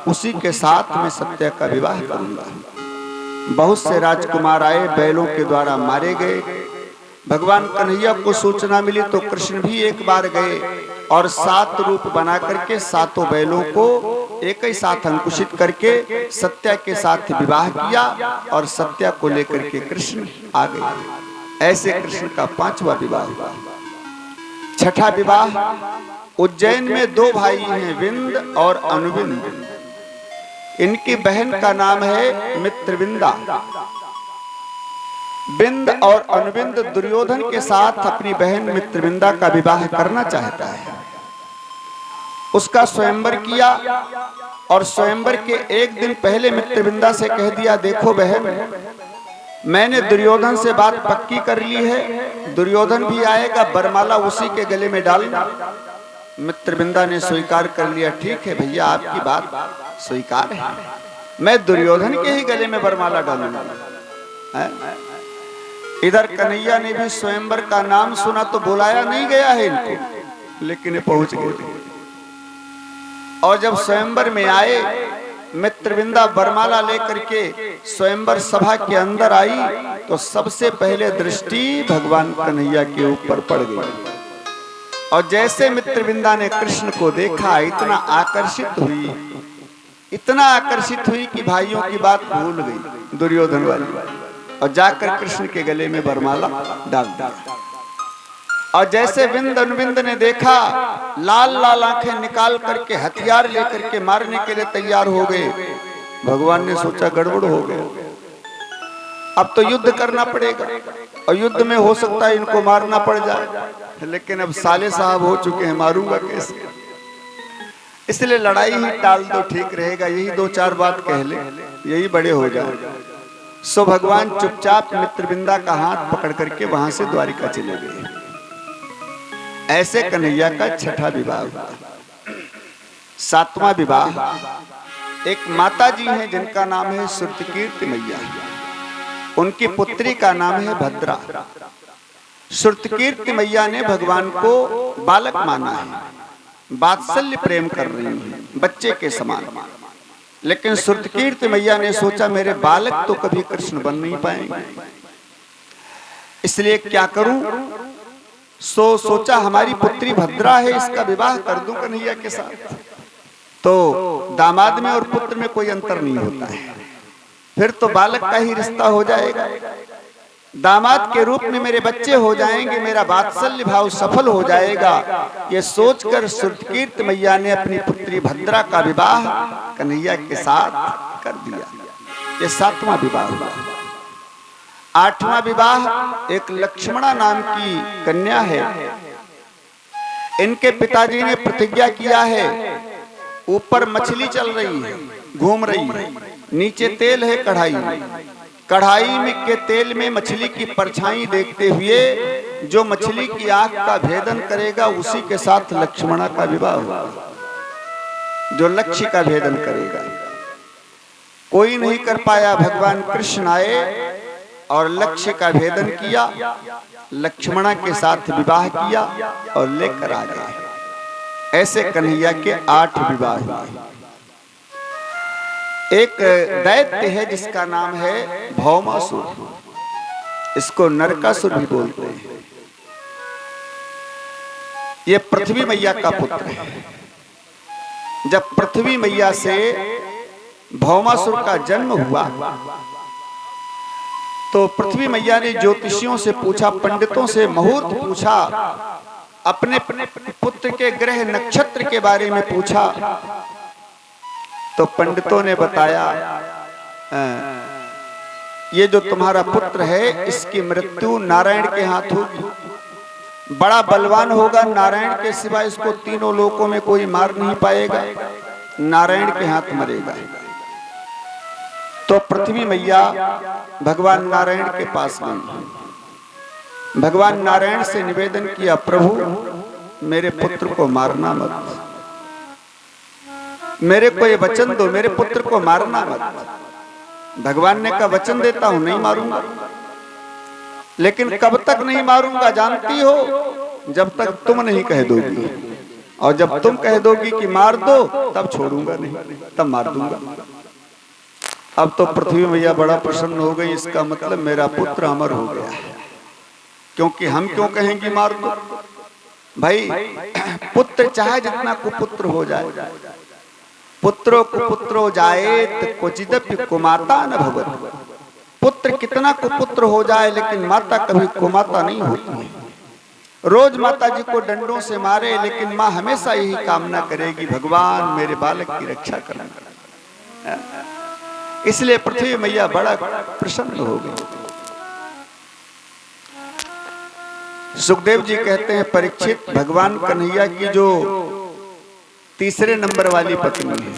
उसी के साथ में सत्या का विवाह करूंगा। बहुत से राजकुमार आए, बैलों के द्वारा मारे गए। भगवान कन्हैया को सूचना मिली तो कृष्ण भी एक बार गए और 7 रूप बना करके 7 बैलों को एक ही साथ अंकुशित करके सत्या के साथ विवाह किया और सत्या को लेकर के कृष्ण आ गए। ऐसे कृष्ण का 5वां विवाह हुआ। 6ठा विवाह उज्जैन में 2 भाई हैं, विंद और अनुविंद। इनकी बहन का नाम है मित्रविंदा। विंद और अनुविंद दुर्योधन के साथ अपनी बहन मित्रविंदा का विवाह करना चाहता है। उसका स्वयंवर किया और स्वयंवर के एक दिन पहले मित्रविंदा से कह दिया, देखो बहन, मैंने दुर्योधन से बात पक्की कर ली है, दुर्योधन भी आएगा, बरमाला उसी के गले में डालना। मित्रविंदा ने स्वीकार कर लिया, ठीक है भैया आपकी बात स्वीकार है, मैं दुर्योधन के ही गले में वरमाला डालूंगा। इधर कन्हैया ने भी स्वयंवर का नाम सुना तो बुलाया नहीं गया है इनको, लेकिन ये पहुंच गए। और जब स्वयंवर में आए, मित्रविंदा वरमाला लेकर के स्वयंवर सभा के अंदर आई तो सबसे पहले दृष्टि भगवान कन्हैया के ऊपर पड़ गई। और जैसे मित्रविंदा ने कृष्ण को देखा, इतना आकर्षित हुई कि भाइयों की बात भूल गई दुर्योधन वाली, और जाकर कृष्ण के गले में वरमाला डाल दिया। और जैसे विंद अनुविंद ने देखा, लाल लाल आंखें निकाल करके हथियार लेकर के मारने के लिए तैयार हो गए। भगवान ने सोचा गड़बड़ हो गया, अब तो युद्ध करना पड़ेगा, और युद्ध में हो सकता है इनको मारना पड़ जाए, लेकिन अब साले साहब हो चुके हैं, मारूंगा कैसे, इसलिए लड़ाई ही टाल दो ठीक रहेगा, यही दो चार बात कह ले, यही बड़े हो जाए। सो भगवान चुपचाप मित्रविंदा का हाथ पकड़ करके वहां से द्वारिका चले गए। ऐसे कन्हैया का छठा विवाह हुआ। सातवां विवाह एक माता जी हैं जिनका नाम है श्रुतकीर्ति मैया, उनकी पुत्री का नाम है भद्रा। श्रुतकीर्ति मैया ने भगवान को बालक माना है, वात्सल्य प्रेम कर रही हैं बच्चे के समान, लेकिन श्रुतकीर्ति मैया ने सोचा मेरे बालक तो कभी कृष्ण बन नहीं पाएंगे, इसलिए क्या करूं। सोचा हमारी पुत्री भद्रा है, इसका विवाह कर दूं कन्हैया के साथ, तो दामाद में और पुत्र में कोई अंतर नहीं होता है, फिर तो बालक का ही रिश्ता हो जाएगा, दामाद के रूप में मेरे बच्चे हो जाएंगे, मेरा वात्सल्य भाव सफल हो जाएगा। ये सोचकर श्रुतकीर्ति मैया ने अपनी पुत्री भद्रा का विवाह कन्हैया के साथ कर दिया। ये सातवां विवाह हुआ। आठवां विवाह एक लक्ष्मणा नाम की कन्या है, इनके पिताजी ने प्रतिज्ञा किया है, ऊपर मछली चल रही है, घूम रही है, नीचे तेल है कढ़ाई में के तेल में मछली की परछाई देखते हुए जो मछली की आंख का भेदन करेगा उसी के साथ लक्ष्मणा का विवाह होगा, जो लक्ष्य का भेदन करेगा। कोई नहीं कर पाया, भगवान कृष्ण आए और लक्ष्य का भेदन किया, लक्ष्मणा के साथ विवाह किया और लेकर आ गए। ऐसे कन्हैया के 8 विवाह हुए। एक दैत्य है जिसका नाम है भौमासुर, इसको नरकासुर भी बोलते हैं। ये पृथ्वी मैया का पुत्र है। जब पृथ्वी मैया से भौमासुर का जन्म हुआ तो पृथ्वी मैया ने ज्योतिषियों से पूछा, पंडितों से मुहूर्त पूछा, अपने पुत्र के ग्रह नक्षत्र के बारे में पूछा, तो पंडितों ने बताया ये जो तुम्हारा पुत्र है इसकी मृत्यु नारायण के हाथ होगी, बड़ा बलवान होगा, नारायण के सिवा इसको तीनों लोकों में कोई मार नहीं पाएगा, नारायण के हाथ मरेगा। तो पृथ्वी मैया भगवान नारायण के पास गई, भगवान नारायण से निवेदन किया, प्रभु मेरे पुत्र को मारना मत, मेरे को ये वचन दो, मेरे पुत्र को मारना मत। भगवान ने कहा वचन देता हूं नहीं मारूंगा, लेकिन कब तक नहीं मारूंगा जानती हो, जब तक तुम नहीं कह दोगी, और जब तुम कह दोगी कि मार दो तब छोड़ूंगा नहीं, तब मार दूंगा। अब तो पृथ्वी मैया बड़ा प्रसन्न हो गई, इसका मतलब मेरा पुत्र अमर हो गया है, क्योंकि हम क्यों कहेंगे मार दो भाई, पुत्र चाहे जितना कुपुत्र हो जाए, पुत्रो कुपुत्रो जाएत क्वचिदपि कुमाता न भवति, पुत्र कितना कुपुत्र हो जाए लेकिन माता कभी कुमाता नहीं होती। रोज माता जी को डंडों से मारे, लेकिन माँ हमेशा यही कामना करेगी, भगवान मेरे बालक की रक्षा करना। इसलिए पृथ्वी मैया बड़ा प्रसन्न हो गई। सुखदेव जी कहते हैं, परीक्षित भगवान कन्हैया की जो तीसरे नंबर वाली पत्नी है,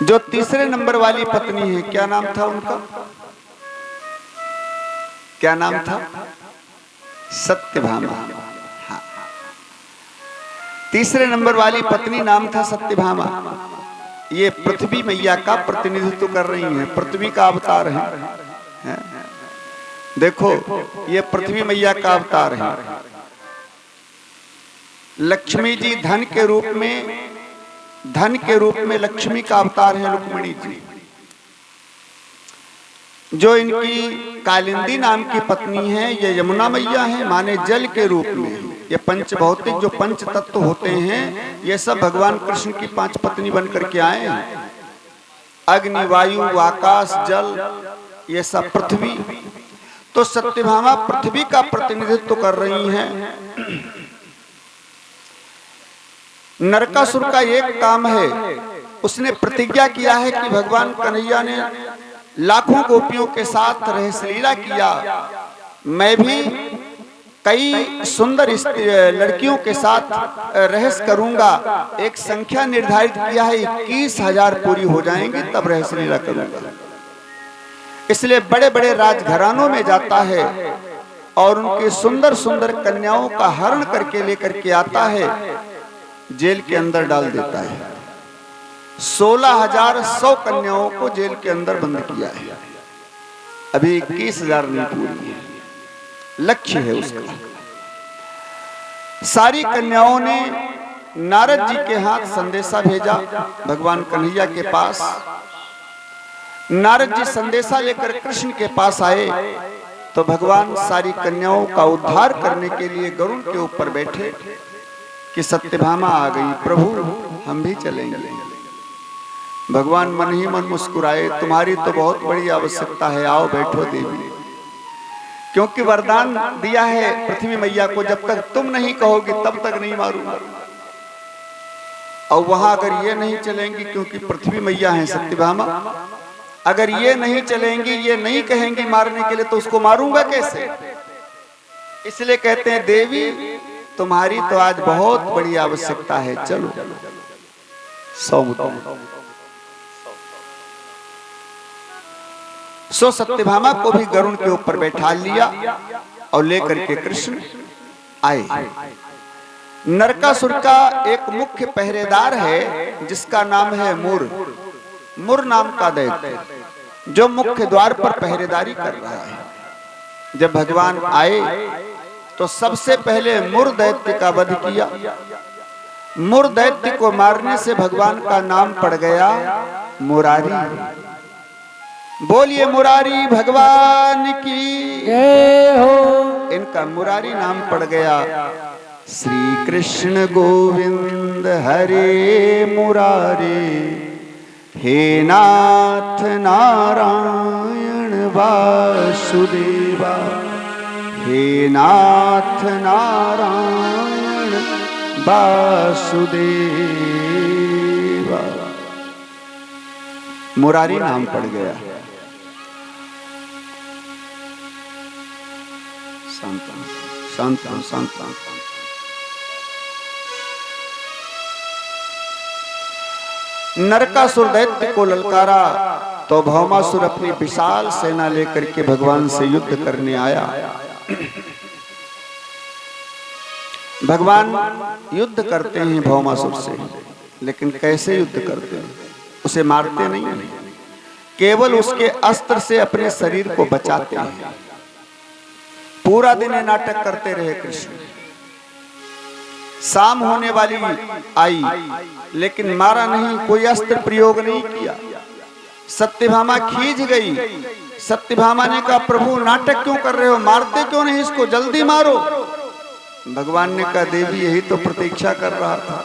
जो तीसरे नंबर वाली पत्नी है, क्या नाम था उनका, क्या नाम था, सत्यभामा। हाँ। तीसरे नंबर वाली पत्नी नाम था सत्यभामा। ये पृथ्वी मैया का प्रतिनिधित्व कर रही हैं, पृथ्वी का अवतार है। देखो ये पृथ्वी मैया का अवतार है। लक्ष्मी जी धन के रूप में लक्ष्मी का अवतार है रुक्मिणी जी। जो इनकी कालिंदी नाम की पत्नी है ये यमुना मैया है, माने जल के रूप में। ये पंच भौतिक जो पंच तत्व होते हैं ये सब भगवान कृष्ण की 5 पत्नी बनकर के आए हैं। अग्नि, वायु, आकाश, जल, ये सब पृथ्वी। तो सत्यभामा पृथ्वी का प्रतिनिधित्व कर रही हैं। नरकासुर का एक काम है, उसने प्रतिज्ञा किया है कि भगवान कन्हैया ने लाखों गोपियों के साथ रहस्यलीला किया, मैं भी कई सुंदर लड़कियों के साथ रहस्य करूंगा। एक संख्या निर्धारित किया है, 21,000 पूरी हो जाएंगी तब रहस्यलीला करूंगा। इसलिए बड़े बड़े राजघरानों में जाता है और उनके सुंदर सुंदर कन्याओं का हरण करके लेकर के आता है, जेल के अंदर डाल देता है। 16,100 कन्याओं को जेल के अंदर बंद किया है, अभी 21,000 नहीं पूरी है। लक्ष्य है उसका। सारी कन्याओं ने नारद जी के हाथ संदेशा भेजा भगवान कन्हैया के पास। नारद जी संदेशा लेकर कृष्ण के पास आए तो भगवान सारी कन्याओं का उद्धार करने के लिए गरुड़ के ऊपर बैठे कि सत्यभामा आ गई, प्रभु हम भी चलेंगे। भगवान मन ही मन मुस्कुराए, तुम्हारी तो बहुत बड़ी आवश्यकता है, आओ बैठो देवी। क्योंकि वरदान दिया है पृथ्वी मैया को, जब तक तुम नहीं कहोगे तब तक नहीं मारूंगा। और वहां अगर ये नहीं चलेंगी, क्योंकि पृथ्वी मैया है सत्यभामा, अगर ये नहीं चलेंगी, ये नहीं कहेंगी मारने के लिए, तो उसको मारूंगा कैसे। इसलिए कहते हैं देवी तुम्हारी तो आज बहुत बड़ी आवश्यकता है, चलो। सो सत्यभामा को भी गरुड़ के ऊपर बैठा लिया और लेकर के कृष्ण आए। नरकासुर का एक मुख्य पहरेदार है जिसका नाम है मुर। मुर नाम का दैत्य जो मुख्य द्वार पर पहरेदारी कर रहा है। जब भगवान आए तो सबसे पहले मुर दैत्य का वध किया। मुर दैत्य को मारने से भगवान का नाम पड़ गया मुरारी। बोलिए मुरारी भगवान की जय हो। इनका मुरारी नाम पड़ गया। श्री कृष्ण गोविंद हरे मुरारी, हे नाथ नारायण वासुदेवा, हे नाथ नारायण वासुदेवा। मुरारी नाम पड़ गया। शांत। नरकासुर दैत्य को ललकारा तो भौमासुर अपनी विशाल सेना लेकर के भगवान से युद्ध करने आया। भगवान युद्ध करते हैं भौमासुर से, लेकिन कैसे युद्ध करते हैं, उसे मारते नहीं हैं, केवल उसके अस्त्र से अपने शरीर को बचाते हैं। पूरा दिन नाटक करते रहे कृष्ण। शाम होने वाली आई लेकिन मारा नहीं, कोई अस्त्र प्रयोग नहीं किया। सत्यभामा खींच गई। सत्यभामा ने कहा प्रभु नाटक क्यों कर रहे हो, मारते क्यों नहीं इसको, जल्दी मारो। भगवान ने कहा देवी यही तो प्रतीक्षा कर रहा था,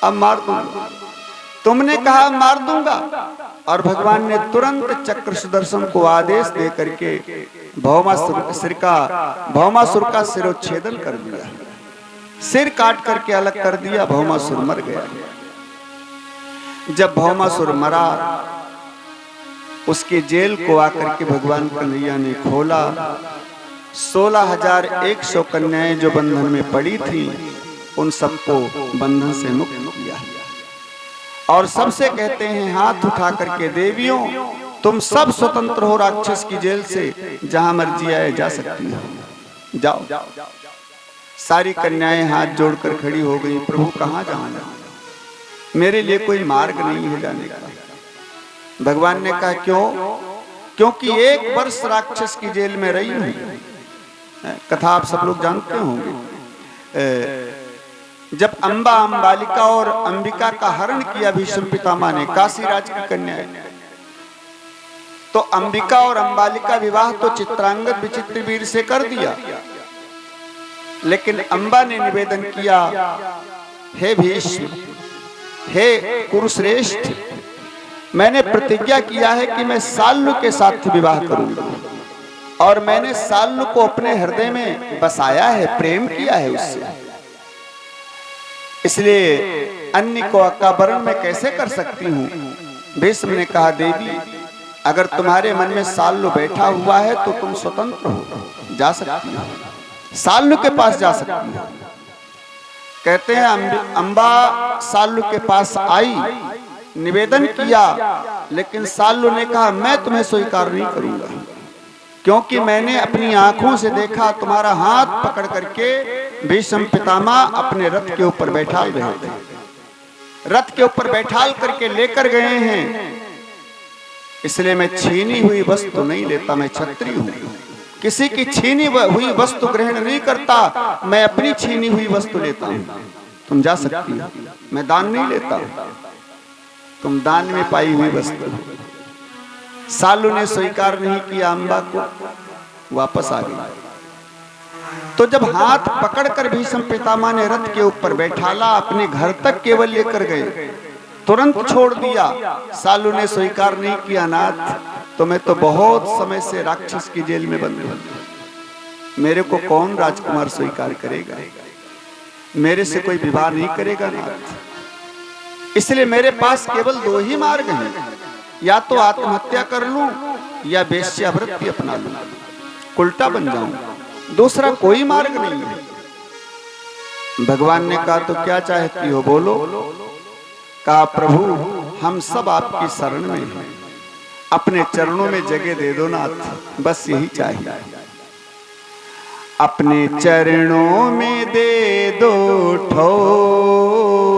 अब मार दूंगा। तुमने कहा मार दूंगा। और भगवान ने तुरंत चक्र सुदर्शन को आदेश दे करके भौमासुर का सिरोच्छेदन कर दिया। सिर काट करके अलग कर दिया। भौमासुर मर गया। जब भौमासुर मरा उसके जेल को आकर के भगवान कन्हैया ने खोला। 16,100 कन्याएं जो बंधन में पड़ी थी उन सबको बंधन से मुक्त किया। और सबसे कहते हैं हाथ उठा करके देवियों तुम सब स्वतंत्र हो राक्षस की जेल से, जहां मर्जी आए जा सकती हो। जाओ। सारी कन्याएं हाथ जोड़कर खड़ी हो गई, प्रभु कहाँ जाऊंगा, मेरे लिए कोई मार्ग नहीं है जाने का। भगवान ने कहा क्यों? क्योंकि 1 वर्ष राक्षस की जेल में रही हूं। कथा आप सब लोग जानते होंगे। जब अंबा, अंबालिका और अंबिका का हरण किया भीष्म पितामह ने, काशी राज की कन्याएं, तो अंबिका और अंबालिका विवाह तो चित्रांगद विचित्रवीर से कर दिया, लेकिन अंबा ने निवेदन किया, हे भीष्म, हे कुरुश्रेष्ठ, मैंने प्रतिज्ञा किया है कि मैं साल्लु के साथ विवाह करूंगा, और मैंने साल्लु को अपने हृदय में बसाया है, प्रेम किया है उससे, इसलिए अन्य को का वर्ण मैं कैसे कर सकती हूँ। भीष्म ने कहा, देवी अगर तुम्हारे मन में साल्लु बैठा हुआ है तो तुम स्वतंत्र हो, जा सकती हो, साल्लु के पास जा सकती हो। कहते हैं अंबा साल्लु के पास आई, निवेदन किया, लेकिन साल्लु ने कहा मैं तुम्हें स्वीकार नहीं करूंगा, क्योंकि मैंने अपनी आंखों से देखा तुम्हारा हाथ पकड़ करके भीष्म पितामह अपने रथ के ऊपर बैठाल रहे थे, रथ के ऊपर बैठाल करके लेकर गए हैं, इसलिए मैं छीनी हुई वस्तु नहीं लेता, मैं क्षत्रिय हूं, किसी की छीनी हुई वस्तु ग्रहण नहीं करता, मैं अपनी छीनी हुई वस्तु लेता हूं। तुम जा सकती हो, मैं दान नहीं लेता, तुम दान में पाई हुई वस्तु। साल्लु ने स्वीकार नहीं किया, अंबा को वापस आ गई। तो जब हाथ पकड़कर भीष्म पितामह ने रथ के ऊपर बैठाला, अपने घर तक केवल लेकर गए, तुरंत छोड़ दिया। साल्लु ने स्वीकार नहीं किया, नाथ तो मैं तो बहुत समय से राक्षस की जेल में बंद हूं, मेरे को कौन राजकुमार स्वीकार करेगा, मेरे से कोई विवाह नहीं करेगा नाथ, इसलिए मेरे पास केवल 2 ही मार्ग हैं, या तो आत्महत्या कर लूं या वेश्यावृत्ति अपना लूं, उल्टा बन जाऊं, दूसरा कोई मार्ग नहीं है। भगवान ने कहा तो क्या चाहती हो बोलो। कहा प्रभु हम सब आपकी शरण में हैं, अपने चरणों में जगह दे दो नाथ, बस यही चाहिए। अपने चरणों में दे दो ठोर,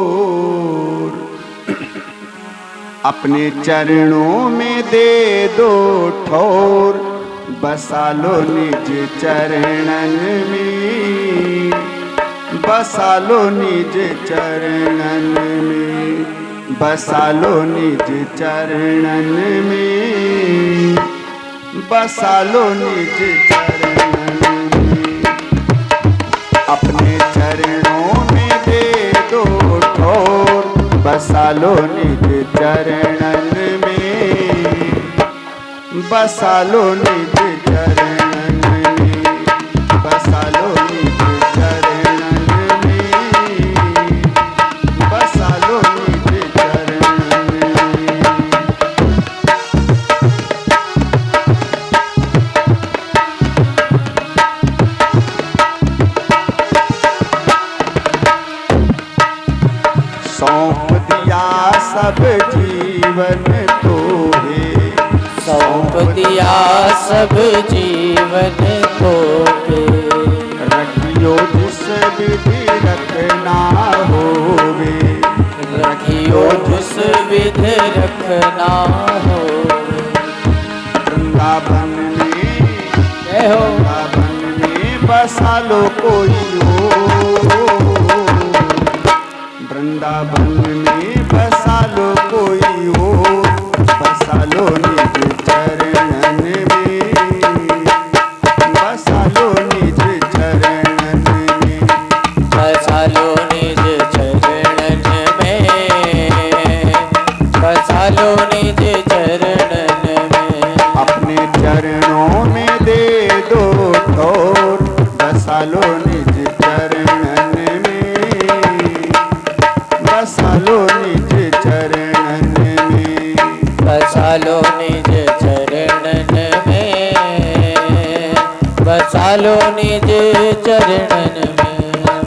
अपने चरणों में दे दो ठोर, बसा लो निज चरणन में, बसा लो निज चरणन में, बसा लो निज चरणन में, बसा लो निज चरणन में। अपने चरणों में दे दो ठोर, बसा लो निज चरणन में, बसा लो निज चरणन में, बसा लो निज चरणन में, बसा लो निज चरणन में। सौंप दिया सब जीवन तोहे, सौंप दिया सब जीवन तोहे, रखियो जिस विधि रखना होवे, रखियो जिस विधि रखना होवे। वृंदावन में, जय हो, वृंदावन में बसा लो कोई हो, वृंदावन में बसा लो कोई हो, बसा लो निज चरणन में, बसा लो निज चरणन में, बसा लो निज चरणन में, बसा लो निज चरणन में। अपने चरणों में दे दो ठोर, बसा लो निज चरणन में, बसा लो निज चरणन में, बसा लो निज चरणन में, बसा लो निज चरणन में।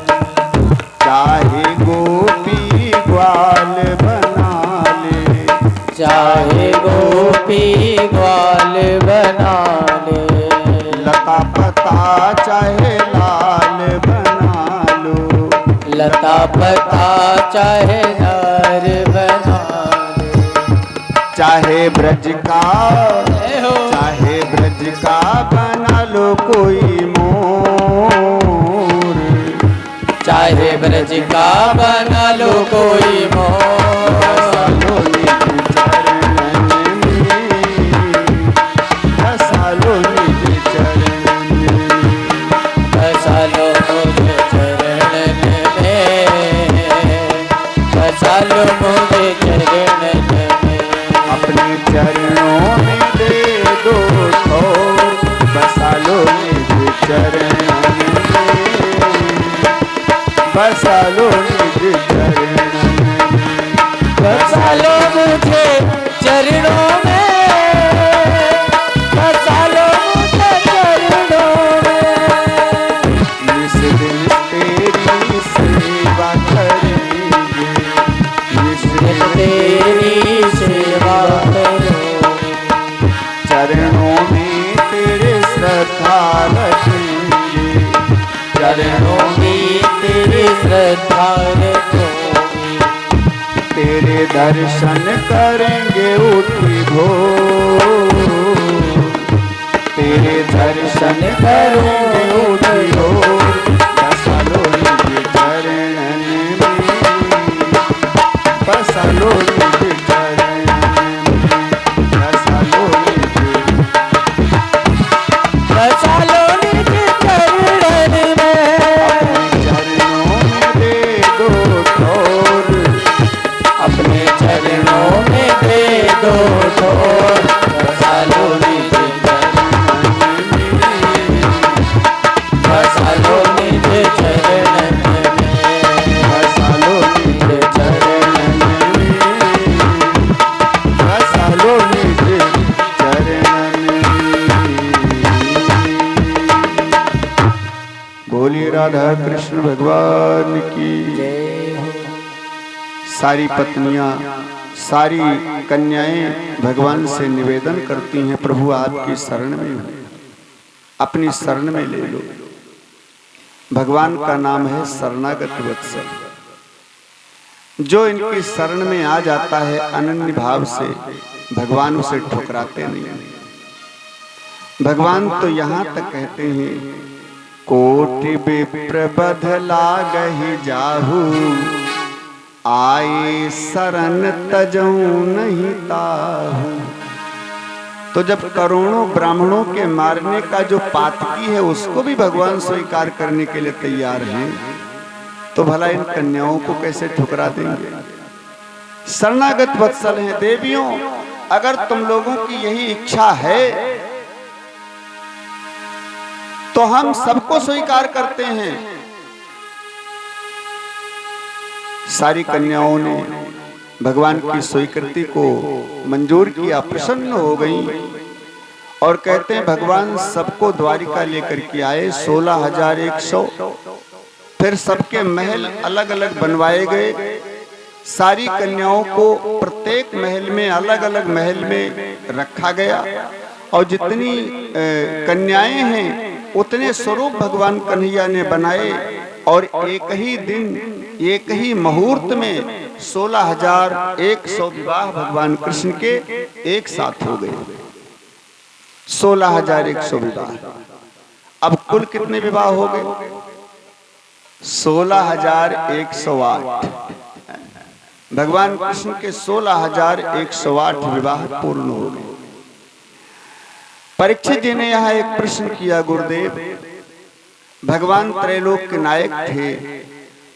चाहे गोपी ग्वाल बना ले, चाहे गोपी ग्वाल बना ले, लता पता चाहे लता पता चाहे नर बना दे, चाहे ब्रज का बना लो कोई मोर, चाहे ब्रज का बना लो कोई मोर, बसा लो निज चरण में, बसा लो मुझे चरण में, बसा लो मुझे चरण में, अपने चरणों में दे दो ठोर, बसा लो निज चरण में, बसा लो निज चरण में, बसा लो मुझे चरणों में, बसा लो मुझे चरणों में, इस दिन तेरी सेवा करेंगे, इस दिन तेरी सेवा करो, चरणों में तेरे श्रद्धा रखेंगे, चरणों में तेरी श्रद्धा रखो, तेरे दर्शन करेंगे उठी भोर, तेरे दर्शन करेंगे उठी भोर, बसा लो निज चरण में, बसा लो निज चरण में, बसा लो निज, बसा लो निज चरण में, चरणों में दे दो ठोर, अपने चरणों में दे दो ठोर, बसा लो निज चरण में, बसा लो निज चरण में, बसा लो निज चरण में, बसा लो निज चरण में। बोलिए राधा कृष्ण भगवान की। जय हो। सारी पत्नियां, सारी कन्याएं भगवान से निवेदन करती हैं, प्रभु आपकी शरण में हूं, अपनी शरण में ले लो। भगवान का नाम है शरणागत वत्सल। जो इनकी शरण में आ जाता है अनन्य भाव से, भगवान उसे ठुकराते नहीं। भगवान तो यहाँ तक कहते हैं, कोटि विप्र बध लागहि जाहू, आए शरण तजऊ नहीं ताहू। तो जब करोड़ों ब्राह्मणों के मारने का जो पातकी है उसको भी भगवान स्वीकार करने के लिए तैयार हैं, तो भला इन कन्याओं को कैसे ठुकरा देंगे। शरणागत वत्सल हैं। देवियों, अगर तुम लोगों की यही इच्छा है तो हम सबको स्वीकार करते हैं। सारी कन्याओं ने भगवान की स्वीकृति को मंजूर किया, प्रसन्न हो गईं और कहते हैं भगवान सबको द्वारिका लेकर के आए, 16,100। फिर सबके महल अलग अलग बनवाए गए। सारी कन्याओं को प्रत्येक महल में, अलग अलग महल में रखा गया और जितनी कन्याएं हैं उतने स्वरूप भगवान कन्हैया ने बनाए और एक ही दिन, एक ही मुहूर्त में 16,100 विवाह भगवान कृष्ण के एक साथ हो गए। 16,100 विवाह। अब कुल कितने विवाह हो गए? 16,108। भगवान कृष्ण के 16,108 विवाह पूर्ण हो गए। परीक्षित जी ने यहाँ एक प्रश्न किया, गुरुदेव, भगवान त्रैलोक के नायक थे,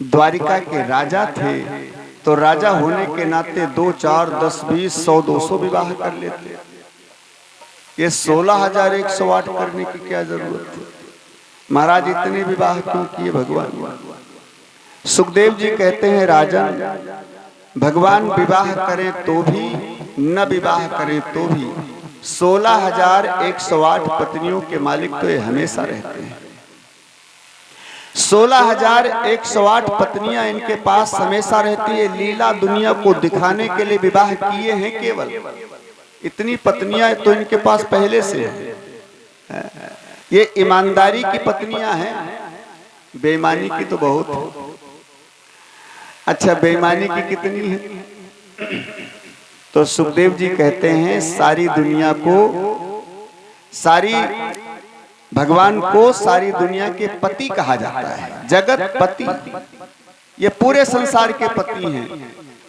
द्वारिका के राजा थे, तो राजा होने के नाते 2, 4, 10, 20, 100, 200 विवाह कर लेते। ये 16,108 करने की क्या जरूरत थी? महाराज इतने विवाह क्यों किए भगवान? सुखदेव जी कहते हैं, राजन, भगवान विवाह करें तो भी, न विवाह करें तो भी 16,108 पत्नियों के मालिक तो ये हमेशा रहते हैं। 16,108 पत्नियां इनके पास हमेशा रहती है। लीला दुनिया को दिखाने के लिए विवाह किए हैं केवल। इतनी पत्नियां तो इनके पास पहले से हैं। ये ईमानदारी की पत्नियां हैं, बेईमानी की तो बहुत है। अच्छा, बेईमानी की कितनी है? तो सुखदेव जी कहते हैं सारी दुनिया को, भगवान को सारी दुनिया के पति कहा जाता है, जगत पति। ये पूरे संसार के पति हैं।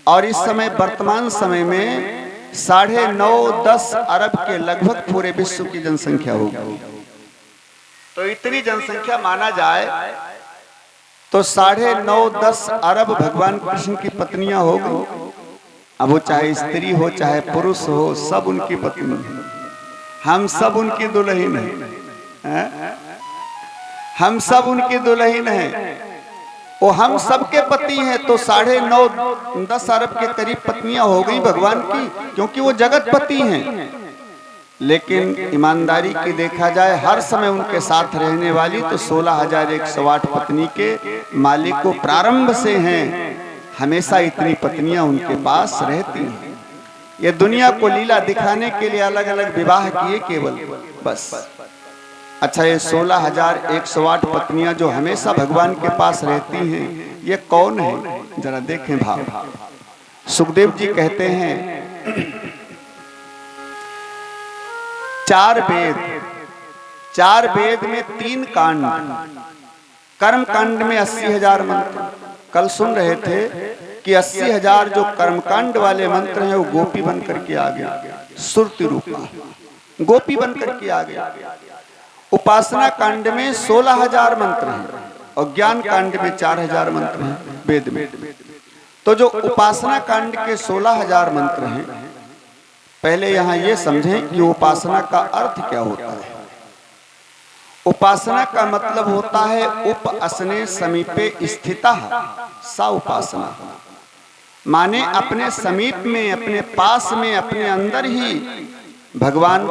और इस समय वर्तमान समय में 9.5-10 अरब के लगभग पूरे विश्व की जनसंख्या होगी। तो इतनी जनसंख्या माना जाए तो 9.5-10 अरब भगवान कृष्ण की पत्नियां हो गई। अब वो चाहे स्त्री हो चाहे पुरुष हो, सब उनकी पत्नी है। हम सब उनकी दुल्हन हैं, हम सब उनकी दुल्हन हैं। वो हम सबके पति हैं। तो 9.5-10 अरब के करीब पत्नियां हो गई भगवान की, क्योंकि वो जगत पति हैं। लेकिन ईमानदारी की देखा जाए, हर समय उनके साथ रहने वाली तो 16,108 पत्नी के मालिक को प्रारंभ से हैं। हमेशा इतनी पत्नियां उनके पास रहती हैं। ये दुनिया को लीला दिखाने के लिए अलग अलग विवाह किए केवल, बस। अच्छा, ये 16,108 पत्नियां जो हमेशा भगवान के पास रहती हैं, ये कौन है? जरा देखें भाव। सुखदेव जी कहते हैं 4 वेद में 3 कांड। कर्म कांड में 80,000 मंत्र। कल सुन रहे थे कि 80,000 जो कर्मकांड वाले मंत्र हैं वो गोपी बन करके आ गया, सुरति रूपा गोपी बन करके आ गया। उपासना कांड में 16,000 मंत्र हैं और ज्ञान कांड में 4,000 मंत्र हैं वेद में। तो जो उपासना कांड के 16,000 मंत्र हैं, पहले यहाँ ये समझें कि उपासना का अर्थ क्या होता है। उपासना का मतलब होता है उप असने समीपे स्थितः सा उपासना, माने अपने समीप में, अपने पास में, अपने अंदर ही भगवान